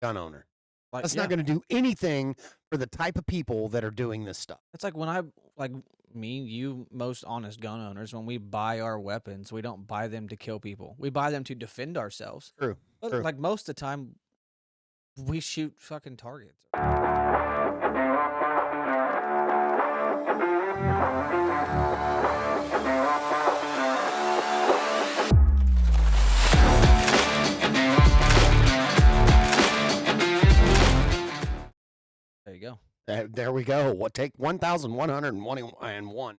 gun owner. Like, That's yeah, not going to do anything for the type of people that are doing this stuff. it's like when like me, you, most honest gun owners, when we buy our weapons, we don't buy them to kill people. We buy them to defend ourselves. True. But True. like most of the time, we shoot fucking targets. There you go. There we go. What take 1,121?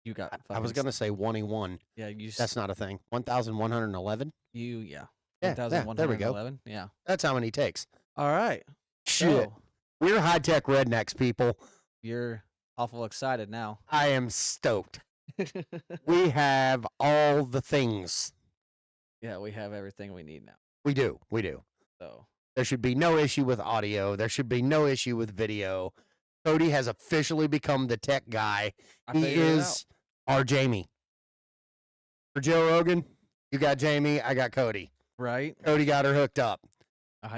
You got. I was going to say 21. Yeah, That's not a thing. 1,111? Yeah. Yeah, there we go. 1,111. Yeah. That's how many takes. All right. Shit. So We're high-tech rednecks, people. you're awful excited now. I am stoked. We have all the things. Yeah, we have everything we need now. We do. We do. So There should be no issue with audio. There should be no issue with video. Cody has officially become the tech guy. I He figured it is our Jamie. For Joe Rogan, you got Jamie, I got Cody. out. Right. Cody got her hooked up.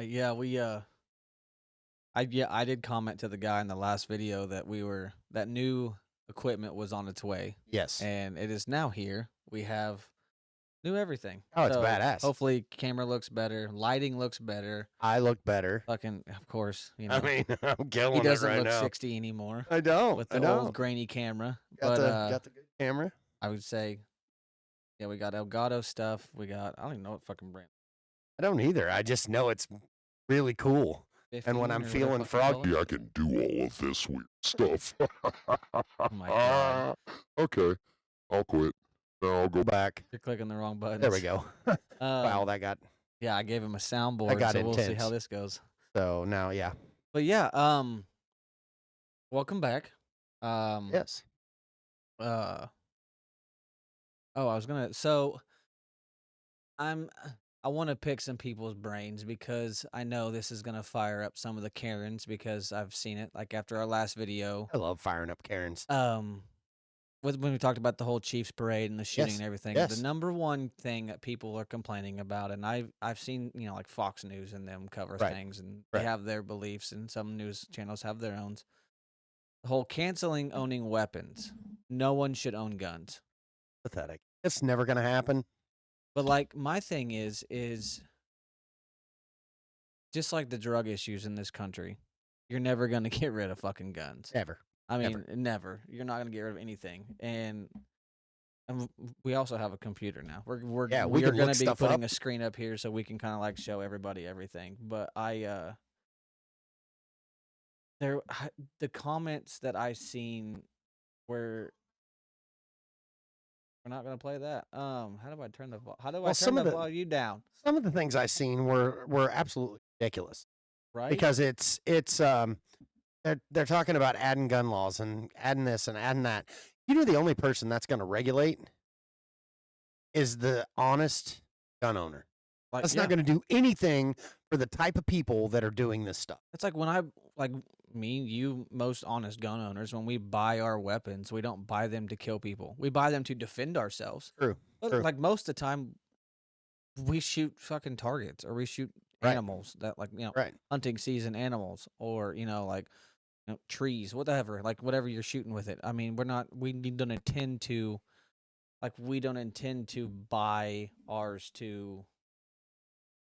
Yeah, I did comment to the guy in the last video that that new equipment was on its way, Yes. and it is now here. We have new everything. Oh, it's So, badass. Hopefully, camera looks better, lighting looks better. I look better. Fucking, of course, you know. I mean, I'm killing he it doesn't right look now. 60 anymore I don't. with I the old don't. grainy camera. Got But the good camera. I would say, yeah, we got Elgato stuff. I don't even know what fucking brand. I don't either. I just know it's really cool. And when 15 I'm or feeling whatever fucking froggy, color. I can do all of this weird stuff. Oh my God. Okay, I'll quit. No, I'll go go back. You're clicking the wrong button. There we go. Wow, that got Yeah, I gave him a soundboard, got so we'll see intense. how this goes. so now. Yeah. But yeah, welcome back. Yes. Oh, I want to pick some people's brains because I know this is gonna fire up some of the Karens because I've seen it. Like after our last video, I love firing up Karens. when we talked about the whole Chiefs parade and the shooting Yes, and everything, yes. the number one thing that people are complaining about, and I've seen like Fox News and them cover Right, things, and right. they have their beliefs, and some news channels have their own. The whole canceling owning weapons. No one should own guns. Pathetic. It's never gonna happen. But like my thing is just like the drug issues in this country, you're never gonna get rid of fucking guns. Ever. I mean, never. You're not gonna get rid of anything. And we also have a computer now. We Yeah, are we can gonna look be stuff putting up. a screen up here so we can kind of like show everybody everything. But the comments that I seen were. We're not gonna play that. How do I turn the volume down? Some of the things I seen were absolutely ridiculous. Right? Because it's they're talking about adding gun laws and adding this and adding that. You know, the only person that's going to regulate is the honest gun owner. like, That's yeah. not going to do anything for the type of people that are doing this stuff. It's like when me, you, most honest gun owners, when we buy our weapons, we don't buy them to kill people. We buy them to defend ourselves. True. But True. like most of the time, we shoot fucking targets or we shoot Right. animals that Right. hunting season animals or trees, whatever, like whatever you're shooting with it. I mean, we don't intend to buy ours to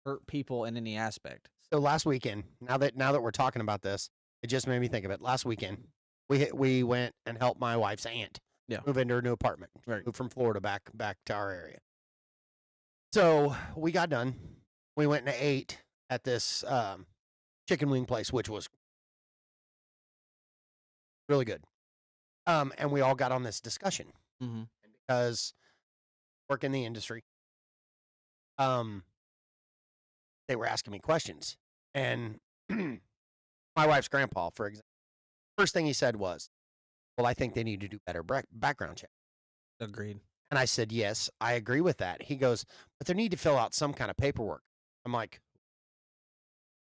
hurt people in any aspect. So last weekend, now that we're talking about this, it just made me think of it. Last weekend, we went and helped my wife's aunt move into her new apartment. Right. Moved from Florida back to our area. So we got done. We went and ate at this chicken wing place, which was really good. And we all got on this discussion Mm-hmm. because I work in the industry. They were asking me questions, and my wife's grandpa, for example, first thing he said was, "Well, I think they need to do better background check." Agreed. And I said, "Yes, I agree with that." He goes, "But they need to fill out some kind of paperwork." I'm like,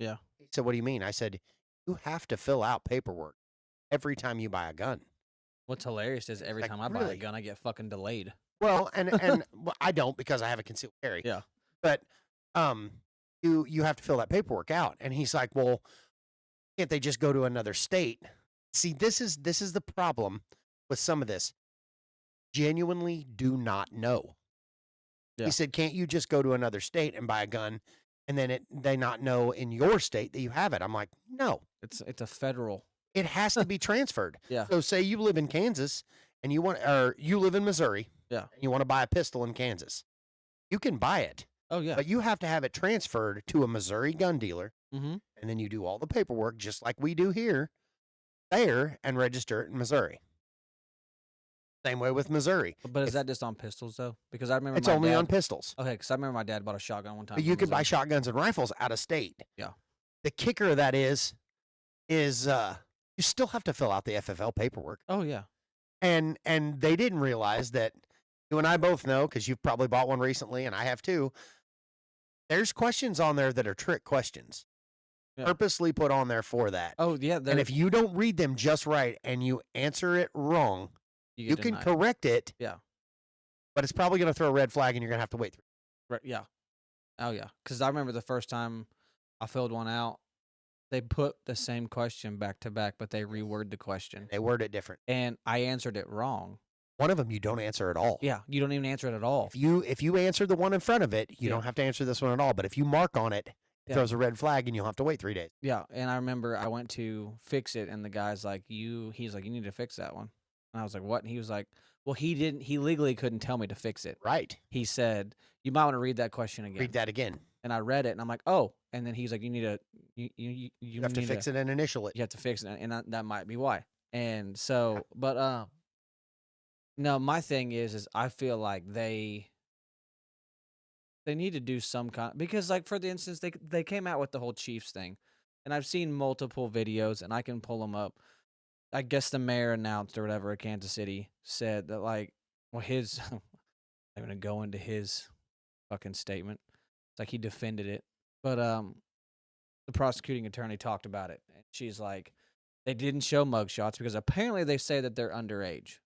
Yeah. He said, "What do you mean?" I said, "You have to fill out paperwork every time you buy a gun." What's hilarious is every Like, time I buy a really? gun, I get fucking delayed. Well, and well, I don't because I have a concealed carry. Yeah. But you have to fill that paperwork out. And he's like, well, can't they just go to another state? See, this is the problem with some of this. Genuinely do not know. Yeah. He said, can't you just go to another state and buy a gun, and then they not know in your state that you have it? I'm like, no, It's a federal. it has to be transferred. Yeah. So say you live in Kansas and you live in Missouri. Yeah. And you want to buy a pistol in Kansas. You can buy it, Oh yeah. but you have to have it transferred to a Missouri gun dealer. Mm-hmm. And then you do all the paperwork just like we do here, there, and register it in Missouri. Same way with Missouri. But is If- that just on pistols though? Because I remember It's my only dad, on pistols. Okay, because I remember my dad bought a shotgun one time. But you from can buy Missouri. shotguns and rifles out of state. Yeah. The kicker of that is you still have to fill out the FFL paperwork. Oh yeah. And they didn't realize that you and I both know, because you've probably bought one recently and I have too. There's questions on there that are trick questions. Yeah. Purposely put on there for that. Oh yeah. And if you don't read them just right and you answer it wrong, you you get can denied. correct it. Yeah. But it's probably going to throw a red flag and you're going to have to wait. Right. Yeah. Oh yeah. Because I remember the first time I filled one out, they put the same question back to back, but they reword the question, They word it different. and I answered it wrong. One of them you don't answer at all. Yeah. You don't even answer it at all. If you answer the one in front of it, you Yeah. don't have to answer this one at all. But if you mark on it, it Yeah. throws a red flag and you'll have to wait 3 days. Yeah. And I remember I went to fix it, and the guy's like, he's like, you need to fix that one. And I was like, what? And he was like, well, he legally couldn't tell me to fix it. Right. He said, you might want to read that question again. Read that again. And I read it, and I'm like, oh. And then he's like, you need to, you have to need fix it and initial it. You have to fix it, and that might be why. And so, but no, my thing is I feel like they need to do some kind, because like for the instance, they came out with the whole Chiefs thing, and I've seen multiple videos, and I can pull them up. I guess the mayor announced or whatever at Kansas City said that, like, well, his I'm gonna go into his fucking statement. It's like he defended it, but the prosecuting attorney talked about it, and she's like, they didn't show mugshots because apparently they say that they're underage.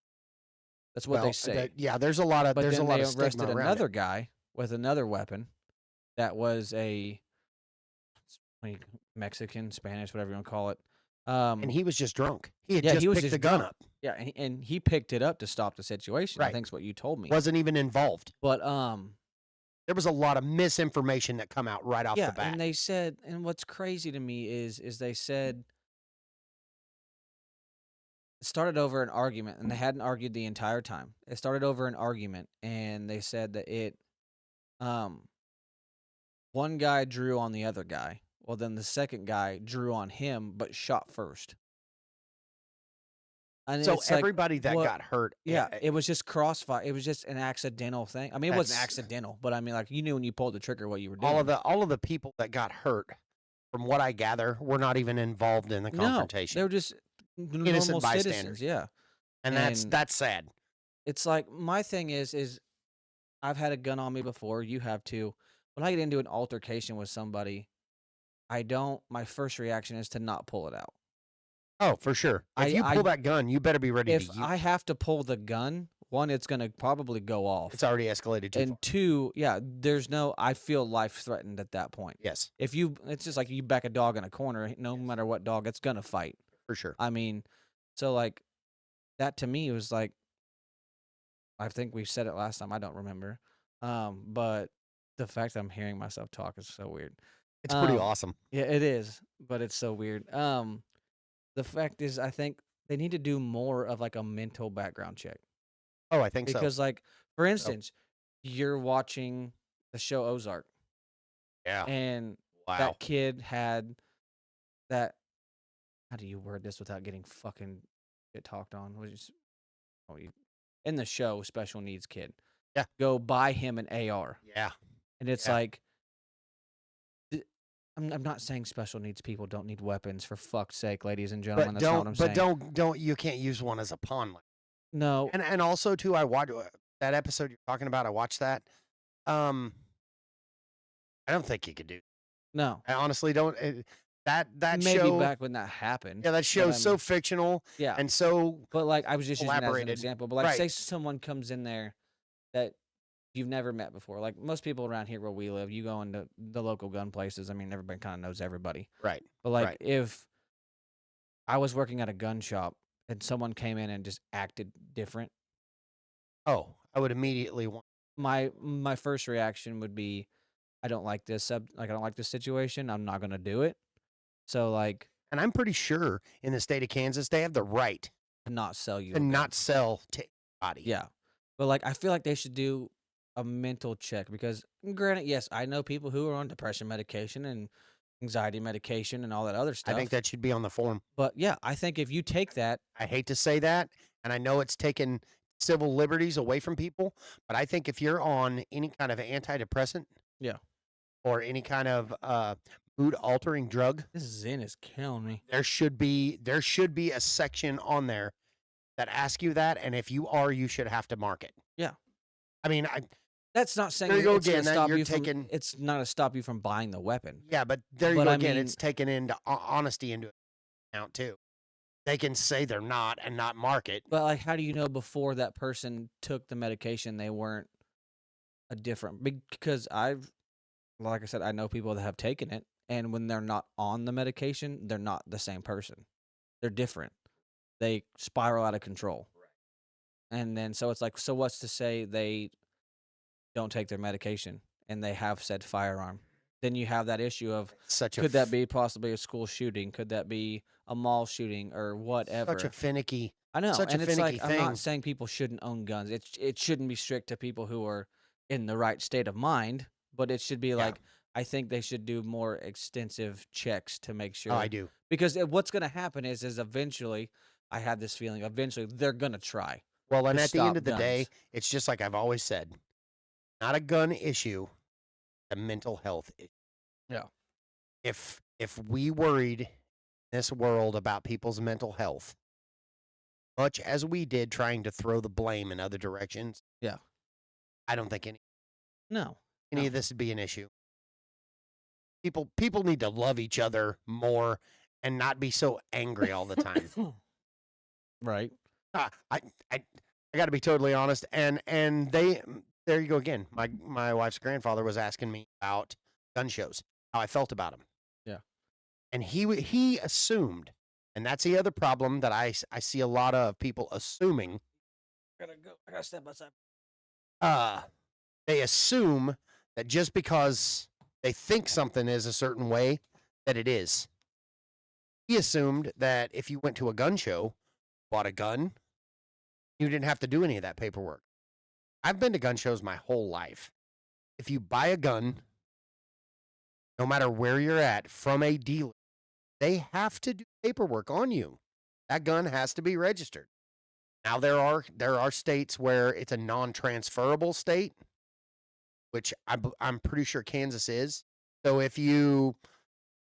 That's what they say. There's a lot of But there's a then lot they of stigma arrested around another it. guy with another weapon that was a Mexican, Spanish, whatever you want to call it. And he was just drunk. He had Yeah, just he was picked just the gun drunk. up. Yeah, and he picked it up to stop the situation. I Right. think's what you told me. Wasn't even involved. But There was a lot of misinformation that come out right off yeah, the bat. and they said, and what's crazy to me is they said it started over an argument, and they hadn't argued the entire time. It started over an argument, and they said that one guy drew on the other guy. Well, then the second guy drew on him, but shot first. And So it's like, everybody that what- got hurt, yeah, it was just crossfire. It was just an accidental thing. I mean, it wasn't That's- accidental, but I mean, like, you knew when you pulled the trigger what you were doing. all of the people that got hurt, from what I gather, were not even involved in the confrontation. No, they were just Innocent normal bystanders. citizens. Yeah, and and- that's sad. it's like my thing is I've had a gun on me before. You have too. When I get into an altercation with somebody, my first reaction is to not pull it out. Oh, for sure. If you pull that gun, you better be ready If to use. I have to pull the gun, one, it's gonna probably go off, It's already escalated too far. and two, yeah, I feel life threatened at that point. Yes, It's just like you back a dog in a corner. No matter what dog, it's gonna fight. for sure. I mean, so like that to me was like, I think we said it last time. I don't remember. But the fact that I'm hearing myself talk is so weird. It's pretty um, awesome. Yeah, it is, but it's so weird. The fact is, I think they need to do more of like a mental background check, Oh, I think so. because like, for instance, you're watching the show Ozark, Yeah. and Wow. that kid had that. How do you word this without getting fucking shit talked on? In the show, special needs kid. Yeah. Go buy him an AR, Yeah. and it's Yeah. like, I'm not saying special needs people don't need weapons, for fuck's sake, ladies and gentlemen. But That's not what I'm saying. don't you can't use one as a pawn. No, And also too, I watched that episode you're talking about. I watched that. I don't think you could do. no. I honestly don't. That Maybe show. back when that happened. Yeah, that show's I so mean- fictional Yeah, and so but like I was just using that as an elaborated. example. But like, Right. say someone comes in there that you've never met before. Like most people around here where we live, you go into the local gun places. I mean, everybody kind of knows everybody. Right. But like Right. if I was working at a gun shop and someone came in and just acted different, Oh, I would immediately want. my first reaction would be, I don't like this I don't like this situation. I'm not gonna do it. So like And I'm pretty sure in the state of Kansas, they have the right to not sell you to a gun. not sell to anybody. Yeah. But like I feel like they should do a mental check because granted, yes, I know people who are on depression medication and anxiety medication and all that other I stuff. think that should be on the form. But yeah, I think if you take that, I hate to say that, and I know it's taken civil liberties away from people, but I think if you're on any kind of antidepressant, Yeah. or any kind of mood altering drug, this Zen is killing me. there should be a section on there that asks you that, and if you are, you should have to mark it. Yeah. I mean, That's not saying There you go it's gonna again, that stop you're you from. taking- It's not to stop you from buying the weapon. yeah, but there you But go I again. mean- It's taken into honesty into account too. They can say they're not and not mark it. But like, how do you know before that person took the medication they weren't a different? Because like I said, I know people that have taken it, and when they're not on the medication, they're not the same person. They're different. They spiral out of control. And then so it's like, so what's to say they don't take their medication and they have said firearm? Then you have that issue of Such a could that be possibly a school shooting? Could that be a mall shooting or whatever? such a finicky? I know, such a and it's like finicky I'm thing. not saying people shouldn't own guns. It shouldn't be strict to people who are in the right state of mind, but it should be like I think they should do more extensive checks to make sure. Oh, I do. Because what's going to happen is eventually, I have this feeling, eventually they're going to try. Well, and to at the end stop of the day, guns. it's just like I've always said, not a gun issue, a mental health issue. Yeah. If we worried in this world about people's mental health, much as we did trying to throw the blame in other directions, Yeah. I don't think any No. of this would be an issue. People need to love each other more and not be so angry all the time. Right. I got to be totally honest, and they there you go again. My wife's grandfather was asking me about gun shows, how I felt about them. Yeah. And he assumed, and that's the other problem that I see a lot of people assuming. I gotta step outside. They assume that just because they think something is a certain way, that it is. He assumed that if you went to a gun show, bought a gun, you didn't have to do any of that paperwork. I've been to gun shows my whole life. If you buy a gun, no matter where you're at, from a dealer, they have to do paperwork on you. That gun has to be registered. Now there are states where it's a non-transferable state, which I'm pretty sure Kansas is. So if you,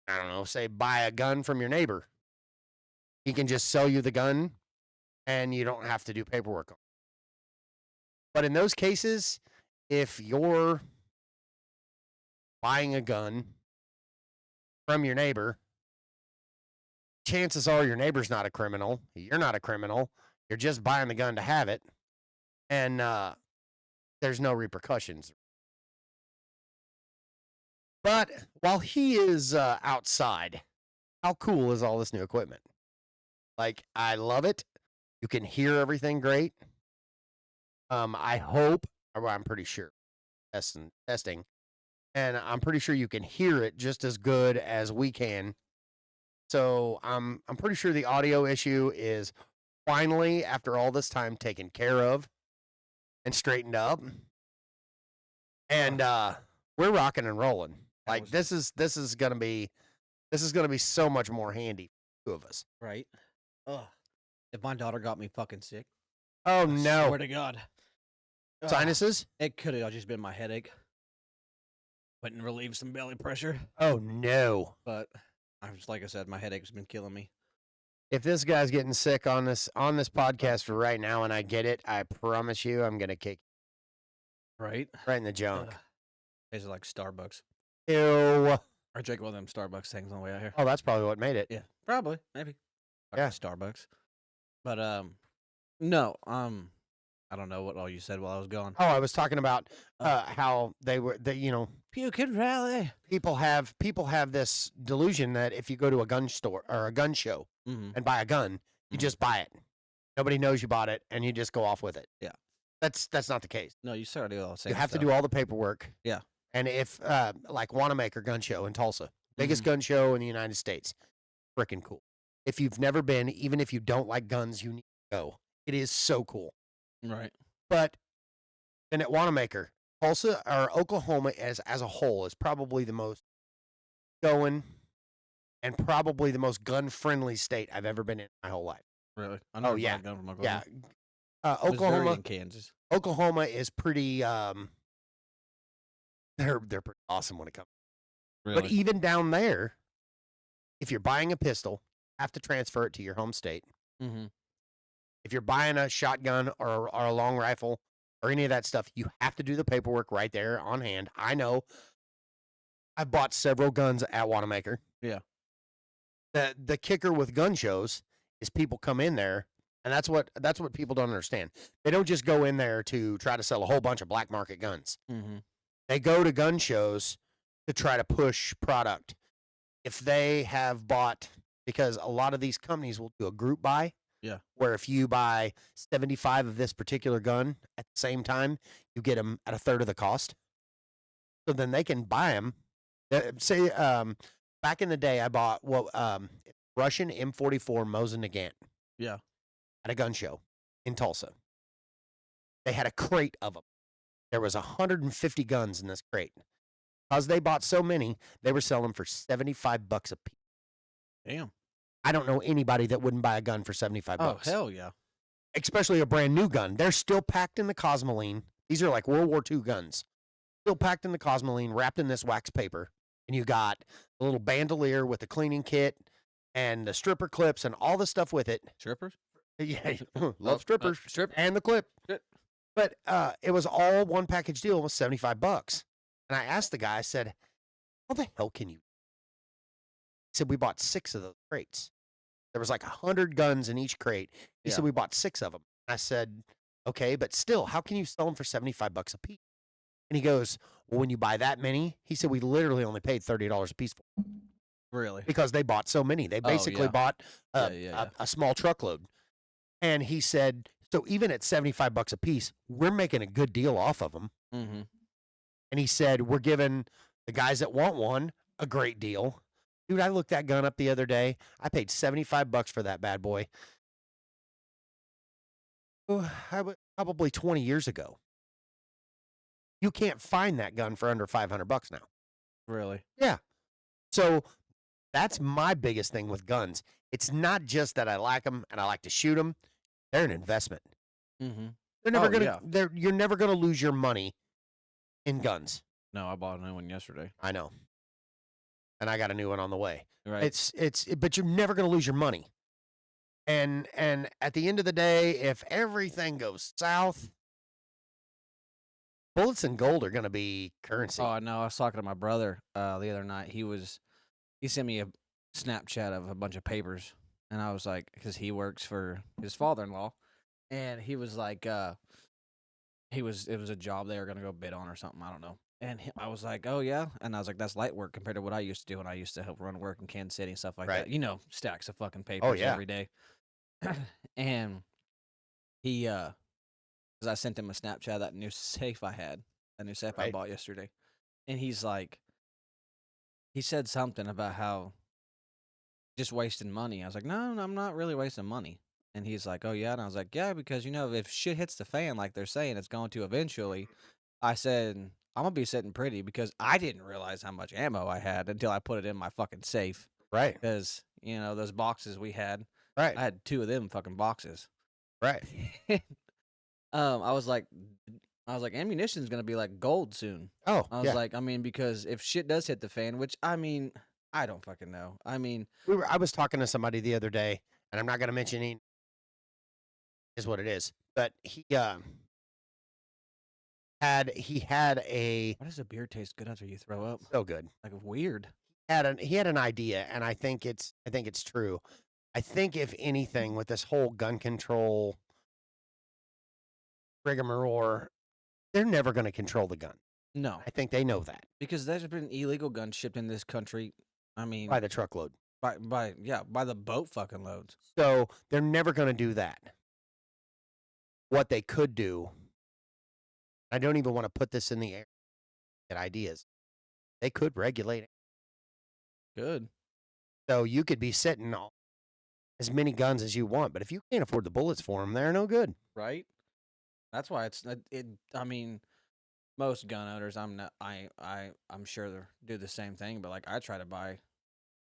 I don't know, say buy a gun from your neighbor, he can just sell you the gun and you don't have to do paperwork on it. But in those cases, if you're buying a gun from your neighbor, chances are your neighbor's not a criminal. You're not a criminal. You're just buying the gun to have it. And there's no repercussions. But while he is outside, how cool is all this new equipment? Like, I love it. You can hear everything great. I hope, or I'm pretty sure, testing, and I'm pretty sure you can hear it just as good as we can. So I'm pretty sure the audio issue is finally, after all this time, taken care of and straightened up. And we're rocking and rolling. Like this is gonna be so much more handy for the two of us. Right. Ugh. If my daughter got me fucking sick. Oh I no, swear to God. Ugh. sinuses. It could have just been my headache. Went and relieved some belly pressure. Oh no. But I'm just like I said, my headache's been killing me. If this guy's getting sick on this podcast for right now, and I get it, I promise you, I'm gonna kick Right? right in the junk. Ugh. These are like Starbucks. Ew. I drank one of them Starbucks things on the way out here. Oh, that's probably what made it. Yeah, probably, maybe. Yeah. Starbucks. But no, I don't know what all you said while I was gone. Oh, I was talking about Oh. how Pukin rally. people have this delusion that if you go to a gun store or a gun show Mm-hmm. and buy a gun, you Mhm. just buy it. Nobody knows you bought it, and you just go off with it. Yeah. That's not the case. No, you started all the same You have stuff. to do all the paperwork. Yeah. And if like Wanamaker Gun Show in Tulsa, biggest Mhm. gun show in the United States, freaking cool. If you've never been, even if you don't like guns, you need to go. It is so cool. Right. But then at Wanamaker, Tulsa or Oklahoma as a whole is probably the most going and probably the most gun friendly state I've ever been in my whole life. Really? I never bought yeah. a gun from Yeah. Oklahoma. Missouri Oklahoma and Kansas. Oklahoma is pretty they're pretty awesome when it comes. Really? But even down there, if you're buying a pistol, you have to transfer it to your home state. Mm-hmm. If you're buying a shotgun or a long rifle or any of that stuff, you have to do the paperwork right there on hand. I know. I've bought several guns at Wanamaker. Yeah. The kicker with gun shows is people come in there, and that's what people don't understand. They don't just go in there to try to sell a whole bunch of black market guns. Mm-hmm. They go to gun shows to try to push product. If they have bought, because a lot of these companies will do a group buy. Yeah. Where if you buy 75 of this particular gun at the same time, you get them at a third of the cost. So then they can buy them. Say, back in the day, I bought Russian M44 Mosin Nagant. Yeah. At a gun show in Tulsa. They had a crate of them. There was 150 guns in this crate. Because they bought so many, they were selling them for $75 a piece. Damn. I don't know anybody that wouldn't buy a gun for $75. Oh, hell yeah. Especially a brand new gun. They're still packed in the Cosmoline. These are like World War II guns. Still packed in the Cosmoline, wrapped in this wax paper. And you got a little bandolier with the cleaning kit and the stripper clips and all the stuff with it. Strippers? Yeah, love strippers. Strip. And the clip. Good. But it was all one package deal. It was $75. And I asked the guy, I said, how the hell can you? He said, we bought 6 of those crates. There was like 100 guns in each crate. He Yeah. said, we bought 6 of them. I said, okay, but still, how can you sell them for $75 a piece? And he goes, well, when you buy that many, he said, we literally only paid $30 a piece for them Really? because they bought so many. They basically yeah. bought Yeah. a small truckload. And he said, so even at $75 a piece, we're making a good deal off of them. Mm-hmm. And he said, we're giving the guys that want one a great deal. Dude, I looked that gun up the other day. I paid $75 for that bad boy. Probably 20 years ago. You can't find that gun for under $500 now. Really? Yeah. So that's my biggest thing with guns. It's not just that I like them and I like to shoot them. They're an investment. Mm-hmm. They're never Oh, gonna. yeah. You're never gonna lose your money in guns. No, I bought a new one yesterday. I know. And I got a new one on the way. Right. But you're never gonna lose your money. And at the end of the day, if everything goes south, bullets and gold are gonna be currency. Oh, I know. I was talking to my brother the other night. He sent me a Snapchat of a bunch of papers, and I was like, because he works for his father-in-law, and he was like, it was a job they were gonna go bid on or something. I don't know. And I was like, oh yeah, and I was like, that's light work compared to what I used to do when I used to help run work in Kansas City and stuff like Right. that. You know, stacks of fucking papers yeah. every day. And he, because I sent him a Snapchat of that new safe I had, that new safe I Right. bought yesterday, and he's like, he said something about how just wasting money. I was like, no, I'm not really wasting money. And he's like, oh yeah, and I was like, yeah, because you know, if shit hits the fan like they're saying it's going to eventually, I said, I'm gonna be sitting pretty because I didn't realize how much ammo I had until I put it in my fucking safe. Right. Because you know those boxes we had, Right. I had 2 of them fucking boxes. Right. I was like, ammunition's gonna be like gold soon. Oh, I was yeah. like, I mean, because if shit does hit the fan, which I mean, I don't fucking know. I mean, I was talking to somebody the other day, and I'm not gonna mention any. Is what it is, but he had a why does a beer taste good after you throw up? so good. Like weird. He had an idea, and I think it's true. I think if anything, with this whole gun control rigmarole, they're never going to control the gun. No, I think they know that because there's been illegal guns shipped in this country. I mean, by the truckload. by the boat fucking loads. So they're never going to do that. What they could do, I don't even want to put this in the air, get ideas. They could regulate it. Good. So you could be sitting on as many guns as you want, but if you can't afford the bullets for them, they're no good. Right? That's why it's it. I mean, most gun owners, I'm sure they do the same thing, but like I try to buy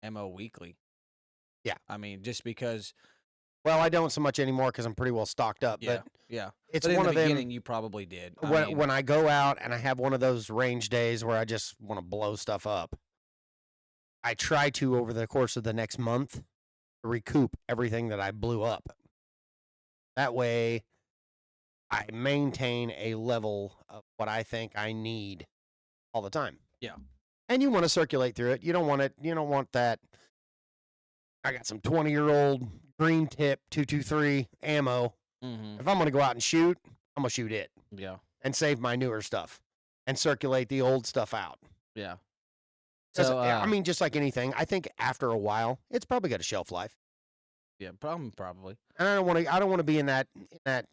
ammo weekly. Yeah. I mean, just because. Well, I don't so much anymore because I'm pretty well stocked up. Yeah. But Yeah. it's But in one the of them. beginning, you probably did. I mean, When I go out and I have one of those range days where I just want to blow stuff up, I try to, over the course of the next month, recoup everything that I blew up. That way, I maintain a level of what I think I need all the time. Yeah. And you want to circulate through it. You don't want it. You don't want that. I got some 20-year-old green tip 223 ammo. mhm, If I'm going to go out and shoot, I'm going to shoot it yeah. and save my newer stuff and circulate the old stuff out. Yeah. 'Cause, So, I mean, just like anything, I think after a while, it's probably got a shelf life. yeah, probably. And I don't want to be in that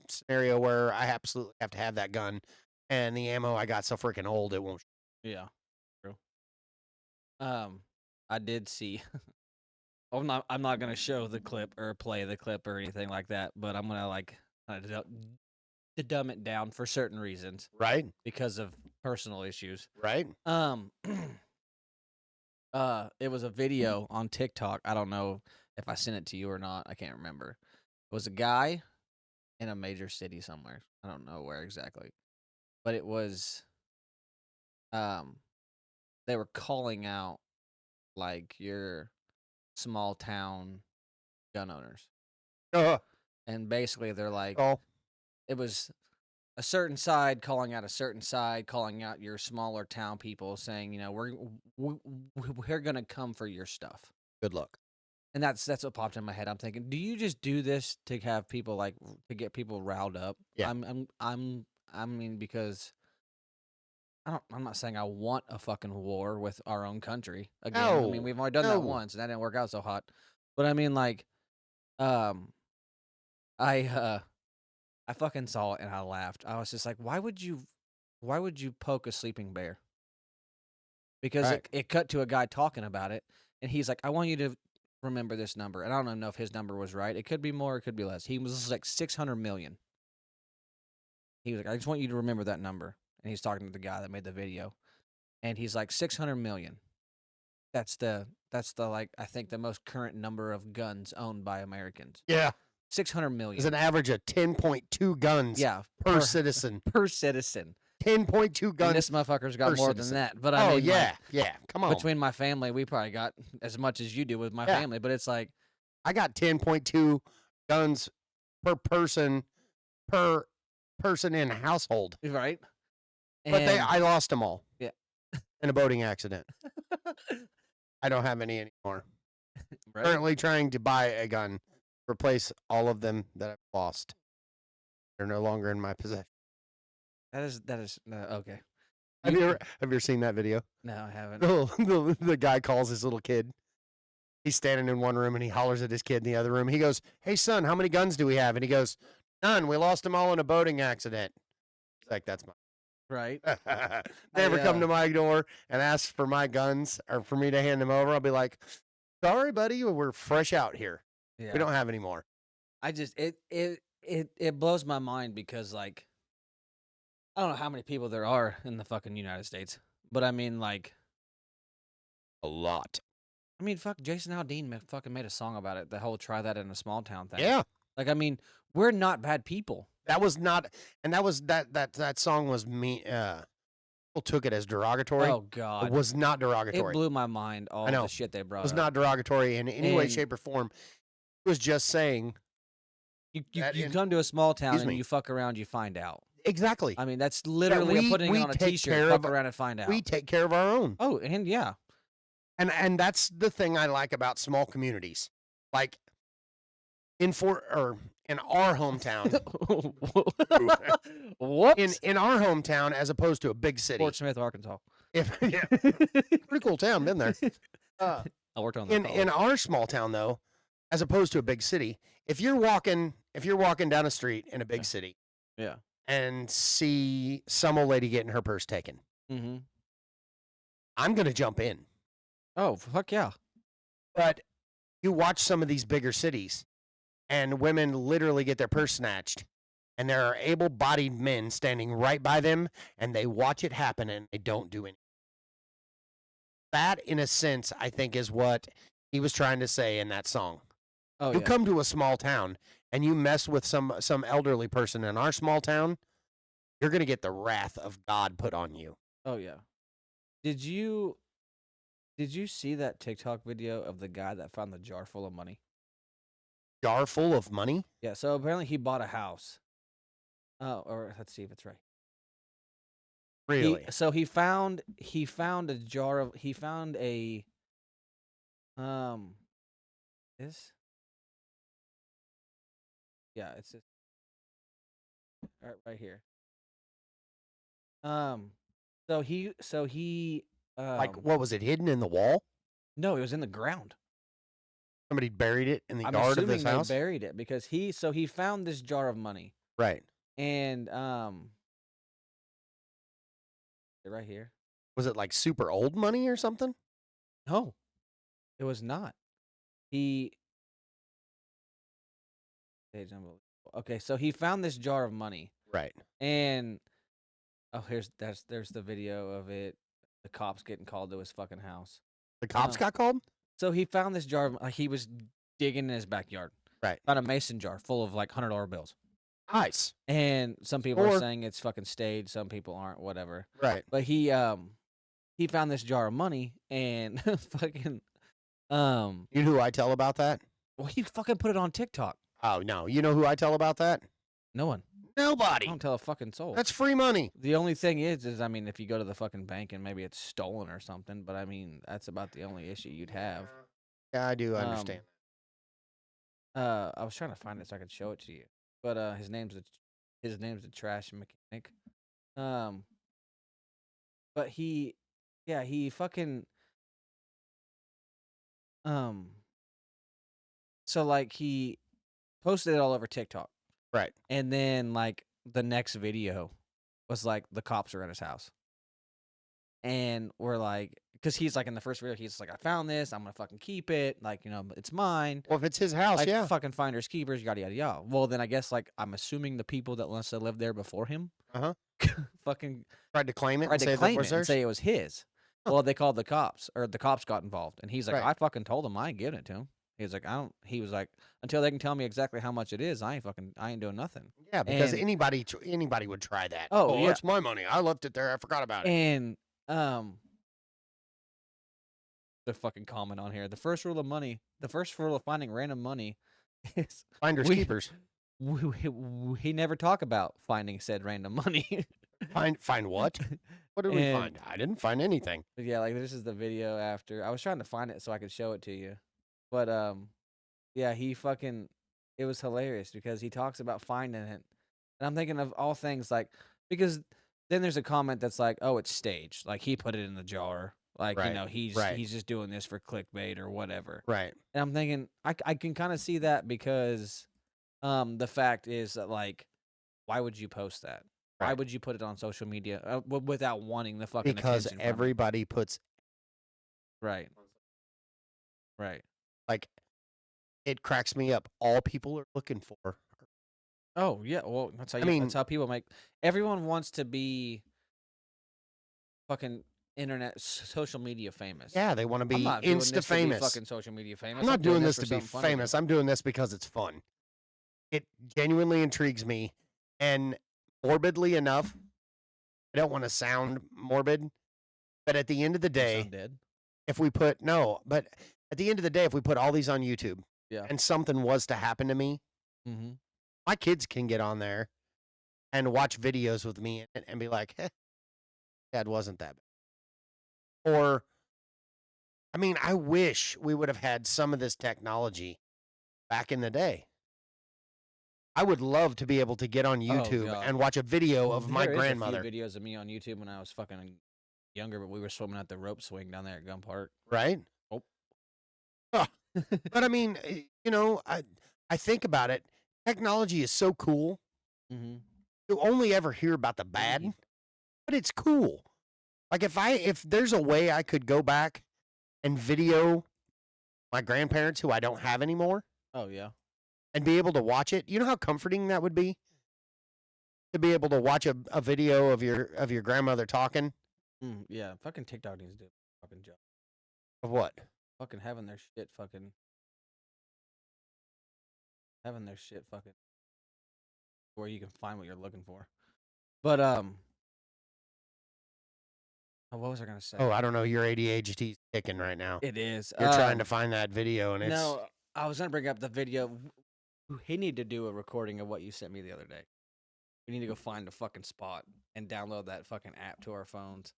scenario where I absolutely have to have that gun and the ammo I got so freaking old it won't. Yeah. True. I did see. I'm not gonna show the clip or play the clip or anything like that, but I'm gonna like to dumb it down for certain reasons Right? because of personal issues. Right? It was a video on TikTok. I don't know if I sent it to you or not. I can't remember. It was a guy in a major city somewhere. I don't know where exactly. But it was they were calling out like your small town gun owners. And basically they're like Oh, it was a certain side calling out a certain side, calling out your smaller town people, saying, you know, we're gonna come for your stuff, good luck. and that's what popped in my head. I'm thinking, do you just do this to have people like to get people riled up? Yeah. I mean, because I'm not saying I want a fucking war with our own country again. I mean, No, we've already done no. that once, and that didn't work out so hot. But I mean, like, I fucking saw it and I laughed. I was just like, why would you poke a sleeping bear? Because Right. it cut to a guy talking about it, and he's like, I want you to remember this number. And I don't know if his number was right. It could be more, it could be less. He was like 600 million. He was like, I just want you to remember that number. And he's talking to the guy that made the video. And he's like, 600 million. That's the like, I think the most current number of guns owned by Americans. Yeah. 600 million. There's an average of 10.2 guns Yeah, per citizen. per citizen. 10.2 And guns. this motherfucker's got per more citizen. than that. But I mean, yeah. like, Yeah. Come on. between my family, we probably got as much as you do with my Yeah. family. But it's like, I got 10.2 guns per person in a household. right? But And I lost them all. Yeah. In a boating accident. I don't have any anymore. right? Currently trying to buy a gun, replace all of them that I've lost. They're no longer in my possession. That is okay. Have you ever seen that video? No, I haven't. The guy calls his little kid. He's standing in one room and he hollers at his kid in the other room. He goes, "Hey son, how many guns do we have?" And he goes, "None. We lost them all in a boating accident." He's like, "That's my." Right? They ever come I, to my door and ask for my guns or for me to hand them over, I'll be like, "Sorry, buddy, we're fresh out here. Yeah. We don't have any more." I just it blows my mind because like I don't know how many people there are in the fucking United States, but I mean like A lot. I mean fuck Jason Aldean fucking made a song about it. The whole try that in a small town thing. Yeah. Like I mean we're not bad people. That was not, and that was that song was me. People took it as derogatory. Oh It God, was not it derogatory. blew my mind. All know. the shit they It brought was up. not derogatory in any way, And- shape, or form. It was just saying You that you in- come to a small town Excuse and me. you fuck around, you find out. exactly. I mean, that's literally we- putting we it on a take T-shirt. care Fuck of- around and find out. We take care of our own, Oh, and yeah, and that's the thing I like about small communities. Like in our hometown, Whoops. in our hometown, as opposed to a big city. Fort Smith, Arkansas. Yeah, pretty cool town. Been there. I worked on that. In our small town, though, as opposed to a big city, if you're walking down a street in a big city, Yeah. and see some old lady getting her purse taken, Mm-hmm. I'm gonna jump in. Oh, fuck yeah. But you watch some of these bigger cities, and women literally get their purse snatched, and there are able-bodied men standing right by them, and they watch it happen, and they don't do anything. That, in a sense, I think is what he was trying to say in that song. Oh, You yeah. come to a small town, and you mess with some elderly person in our small town, you're gonna get the wrath of God put on you. Oh, yeah. Did you see that TikTok video of the guy that found the jar full of money? Jar full of money? Yeah, so apparently he bought a house. Oh, or let's see if it's right. Really? So he found a jar of this. Yeah, it's just right here. So he Like, what was it, hidden in the wall? no, it was in the ground. Somebody buried it in the I'm yard of assuming this they house? buried it because he found this jar of money Right. and right here. Was it like super old money or something? No, it was not. He Page unbelievable. Okay, so he found this jar of money Right. and there's the video of it. The cops getting called to his fucking house. The cops Oh. got called? So he found this jar of he was digging in his backyard. Right. Found a mason jar full of like $100 bills. Nice. And some people are Or- saying it's fucking staged, some people aren't, whatever. Right. But he found this jar of money and fucking You know who I tell about that? well, he fucking put it on TikTok. Oh, no. You know who I tell about that? No one. Nobody. Don't tell a fucking soul. That's free money. The only thing is I mean, if you go to the fucking bank and maybe it's stolen or something, but I mean, that's about the only issue you'd have. Yeah, I do understand. I was trying to find it so I could show it to you, but his name's the trash mechanic. But he fucking so like he posted it all over TikTok. Right. And then like the next video was like the cops are at his house. And we're like, because he's like in the first video, he's like, I found this, I'm gonna fucking keep it, like, you know, it's mine. Well, if it's his house, Like yeah. fucking finders keepers, yada yada yada. Well, then I guess like I'm assuming the people that must have lived there before him, Uh-huh. fucking Tried to claim it tried and to say that claim was it and theirs? say it was his. Huh. Well, they called the cops, or the cops got involved, and he's like, Right. I fucking told him I ain't giving it to him. He was like, He was like, until they can tell me exactly how much it is, I ain't doing nothing. Yeah, because And- anybody would try that. Oh, yeah. It's my money. I left it there. I forgot about it. And the fucking comment on here. The first rule of finding random money is Finders we- keepers. he never talk about finding said random money. Find what? What did we And- find? I didn't find anything. But yeah, like this is the video after. I was trying to find it so I could show it to you. But yeah, it was hilarious because he talks about finding it. And I'm thinking of all things like because then there's a comment that's like, "Oh, it's staged. Like he put it in the jar. Like, Right, you know, he's right. just doing this for clickbait or whatever." Right. And I'm thinking I can kind of see that because the fact is that like why would you post that? Why Right. would you put it on social media without wanting the fucking Because attention from it? everybody puts, Right. Right. like, it cracks me up. All people are looking for. Oh yeah, well that's how I mean- that's how people make. Everyone wants to be fucking social media famous. Yeah, they want to I'm be not doing Insta this to be famous. fucking social media famous. I'm not doing this for to be something fun to do. famous. I'm doing this because it's fun. It genuinely intrigues me. And morbidly enough, I don't want to sound morbid, but at the end of the You day, sound dead. if we put all these on YouTube Yeah. and something was to happen to me, Mm-hmm. my kids can get on there and watch videos with me and be like, Dad wasn't that bad. Or, I mean, I wish we would have had some of this technology back in the day. I would love to be able to get on YouTube God. and watch a video of my There is grandmother, a few videos of me on YouTube when I was fucking younger, but we were swimming at the rope swing down there at Gun Park. right? Oh. But I mean, you know, I think about it. Technology is so cool. Mm-hmm. You only ever hear about the bad, but it's cool. Like if there's a way I could go back and video my grandparents who I don't have anymore Oh yeah. and be able to watch it, you know how comforting that would be? To be able to watch a video of your grandmother talking Yeah. Fucking TikTok needs to do a fucking job. of what? Fucking having their shit fucking where you can find what you're looking for. But what was I gonna say? Oh, I don't know. Your ADHD's kicking right now. It is. You're trying to find that video, and it's No, I was gonna bring up the video. He need to do a recording of what you sent me the other day. We need to go find a fucking spot and download that fucking app to our phones.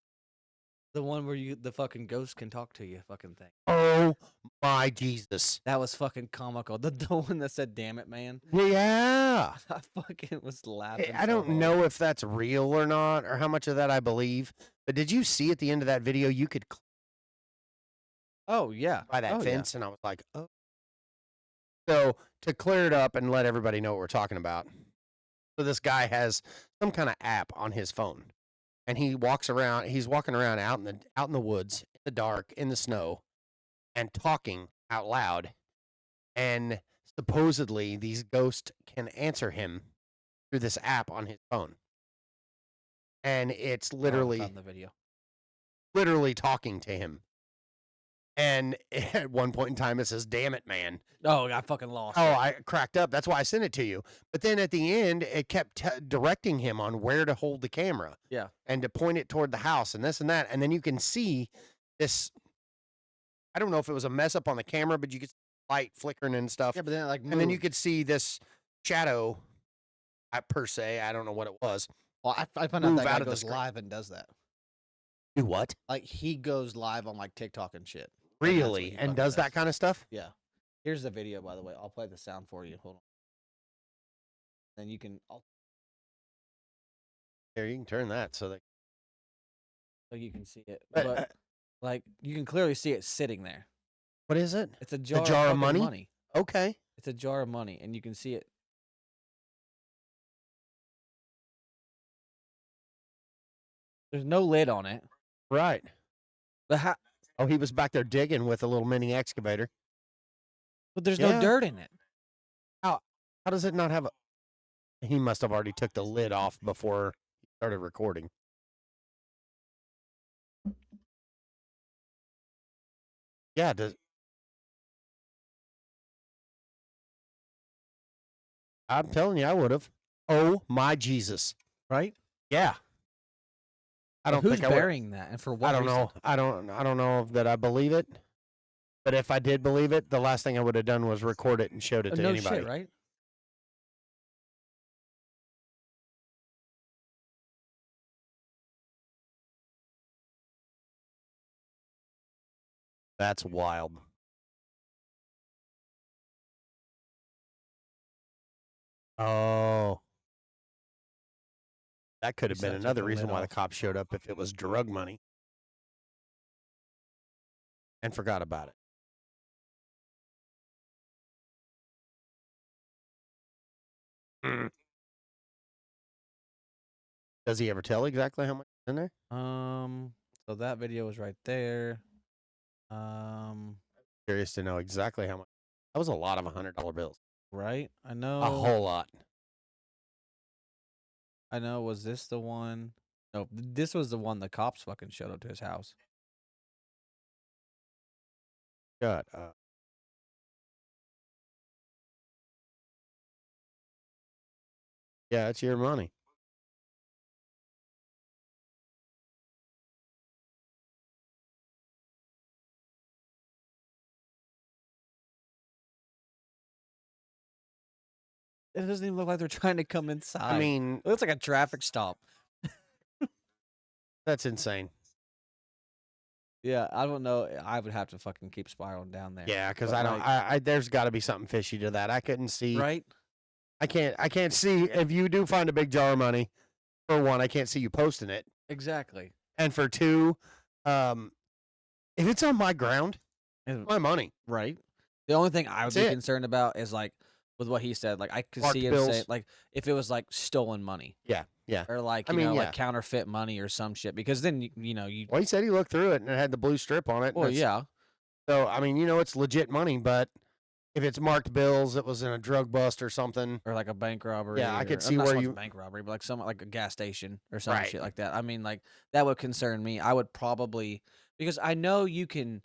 The one where the fucking ghost can talk to you, fucking thing. oh my Jesus. That was fucking comical. The one that said "Damn it, man." Yeah. I fucking was laughing. I so don't hard. know if that's real or not, or how much of that I believe. But did you see at the end of that video you could climb Oh yeah. by that Oh, yeah. fence? And I was like, oh. So to clear it up and let everybody know what we're talking about. So this guy has some kind of app on his phone. And he's walking around out in the woods, in the dark, in the snow, and talking out loud. And supposedly these ghosts can answer him through this app on his phone. And it's Oh, I literally found the video. talking to him. And at one point in time, it says, "Damn it, man." Oh, I fucking lost. Oh, it. I cracked up. That's why I sent it to you. But then at the end, it kept directing him on where to hold the camera. Yeah. And to point it toward the house and this and that. And then you can see this. I don't know if it was a mess up on the camera, but you could see light flickering and stuff. Yeah, but then it, like, and then you moved. could see this shadow, per se. I don't know what it was. Well, I found out move that out guy of the goes screen. live and does that. Do what? Like he goes live on like TikTok and shit. Like, that's what Really? he And fucking does that kind of stuff? Yeah. Here's the video, by the way. I'll play the sound for you. Hold on. Then you can. Here, you can turn that so that. So you can see it, But, but like you can clearly see it sitting there. what is it? It's a jar, jar of fucking money? money. Okay. It's a jar of money, and you can see it. There's no lid on it. Right. But Oh, he was back there digging with a little mini excavator. there's Yeah. no dirt in it. How does it not have a? He must have already took the lid off before he started recording. Yeah, I'm telling you, I would have. Oh my Jesus! Right? Yeah. I don't Who's think I would. burying that, and for what? I don't reason? know. I don't know that I believe it. But if I did believe it, the last thing I would have done was record it and showed it to No anybody. shit, right? That's wild. Oh. That could have He been said took another the reason lid why the off. cops showed up if it was drug money and forgot about it. Does he ever tell exactly how much is in there? So that video was right there. Curious to know exactly how much. That was a lot of $100 bills. Right? I know. A whole lot. I know. Was this the one? No, this was the one the cops fucking showed up to his house. Shut up. Yeah, it's your money. It doesn't even look like they're trying to come inside. I mean, it looks like a traffic stop. that's insane. Yeah, I don't know. I would have to fucking keep spiraling down there. Yeah, because But, I don't. like- I there's got to be something fishy to that. I couldn't see. Right? I can't see if you do find a big jar of money. For one, I can't see you posting it, Exactly. and for two, if it's on my ground, And- my money. Right. The only thing I would That's be it. concerned about is like with what he said. Like I could Marked see him say bills. like if it was like stolen money Yeah, yeah. or like I you mean, know yeah. like counterfeit money or some shit. Because then you know you. Well, he said he looked through it and it had the blue strip on it. and Well, it's- yeah. So I mean, it's legit money, but if it's marked bills, it was in a drug bust or something. Or like a bank robbery. Yeah, I could or- see not where so much you- a bank robbery, but like some like a gas station or some Right. shit like that. I mean, like that would concern me. I would probably because I know you can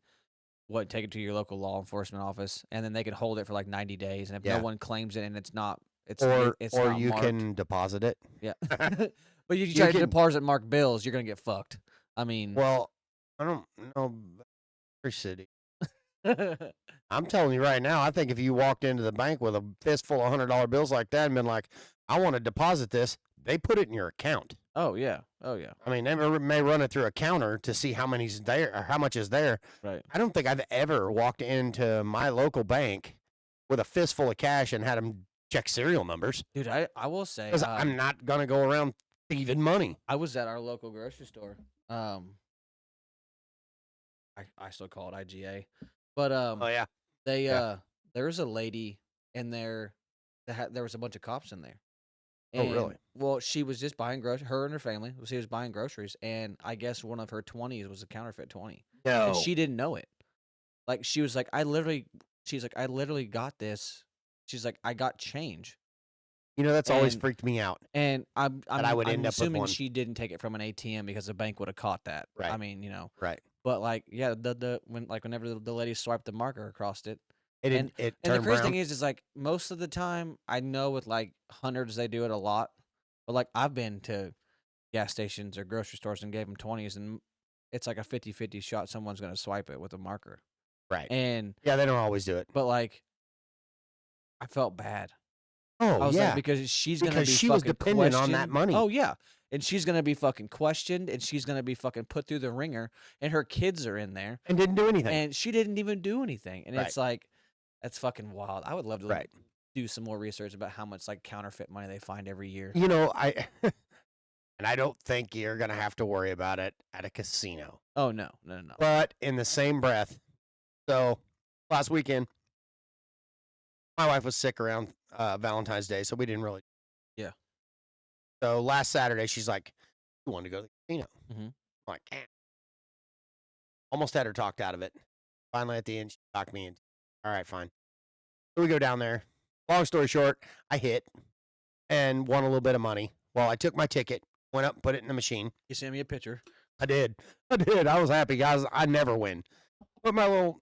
take it to your local law enforcement office and then they can hold it for like 90 days, and if Yeah. no one claims it and it's not, it's Or it's or not you marked. can deposit it. Yeah. But you try to can- deposit marked bills, you're gonna get fucked. I mean, Well, I don't know. Every city. I'm telling you right now, I think if you walked into the bank with a fistful of $100 bills like that and been like, I want to deposit this, they put it in your account. oh yeah, oh yeah, I mean, they may run it through a counter to see how many's there or how much is there. right. I don't think I've ever walked into my local bank with a fistful of cash and had them check serial numbers Dude, I will say, because I'm not going to go around thieving money. I was at our local grocery store. I still call it IGA, but Oh, yeah. they Yeah. there was a lady in there there was a bunch of cops in there. Oh, really? And, well, she was just buying groceries. Her and her family. She was buying groceries, and I guess one of her 20s was a counterfeit 20, No. and she didn't know it. Like she was like, she's like, I literally got this. She's like, I got change, That's always and- freaked me out. and I'm I would I'm end up with assuming one. she didn't take it from an ATM because the bank would have caught that. I Right. mean, Right. but like, yeah, whenever the lady swiped the marker across it. It And the turned crazy brown. thing is like most of the time, I know with like hundreds they do it a lot, but like I've been to gas stations or grocery stores and gave them 20s, and it's like a 50-50 shot someone's gonna swipe it with a marker. Right. And Yeah, they don't always do it. but like, I felt bad. Oh, I was yeah. like, because she's gonna Because be she was fucking dependent on that questioned. money. Oh yeah, and she's gonna be fucking questioned, and she's gonna be fucking put through the ringer, and her kids are in there, and didn't do anything. and she didn't even do anything, and Right. it's like, that's fucking wild. I would love to Right. do some more research about how much like counterfeit money they find every year. I and I don't think you're going to have to worry about it at a casino. Oh no, no, no, no. But in the same breath, so last weekend, my wife was sick around Valentine's Day, so we didn't really. Yeah. So last Saturday, she's like, "You want to go to the casino?" Mhm. I'm like, almost had her talked out of it. Finally, at the end, she talked me into. All right, fine. So we go down there. Long story short, I hit and won a little bit of money. Well, I took my ticket, went up, and put it in the machine. You sent me a picture. I did. I was happy, guys. I never win. Put my little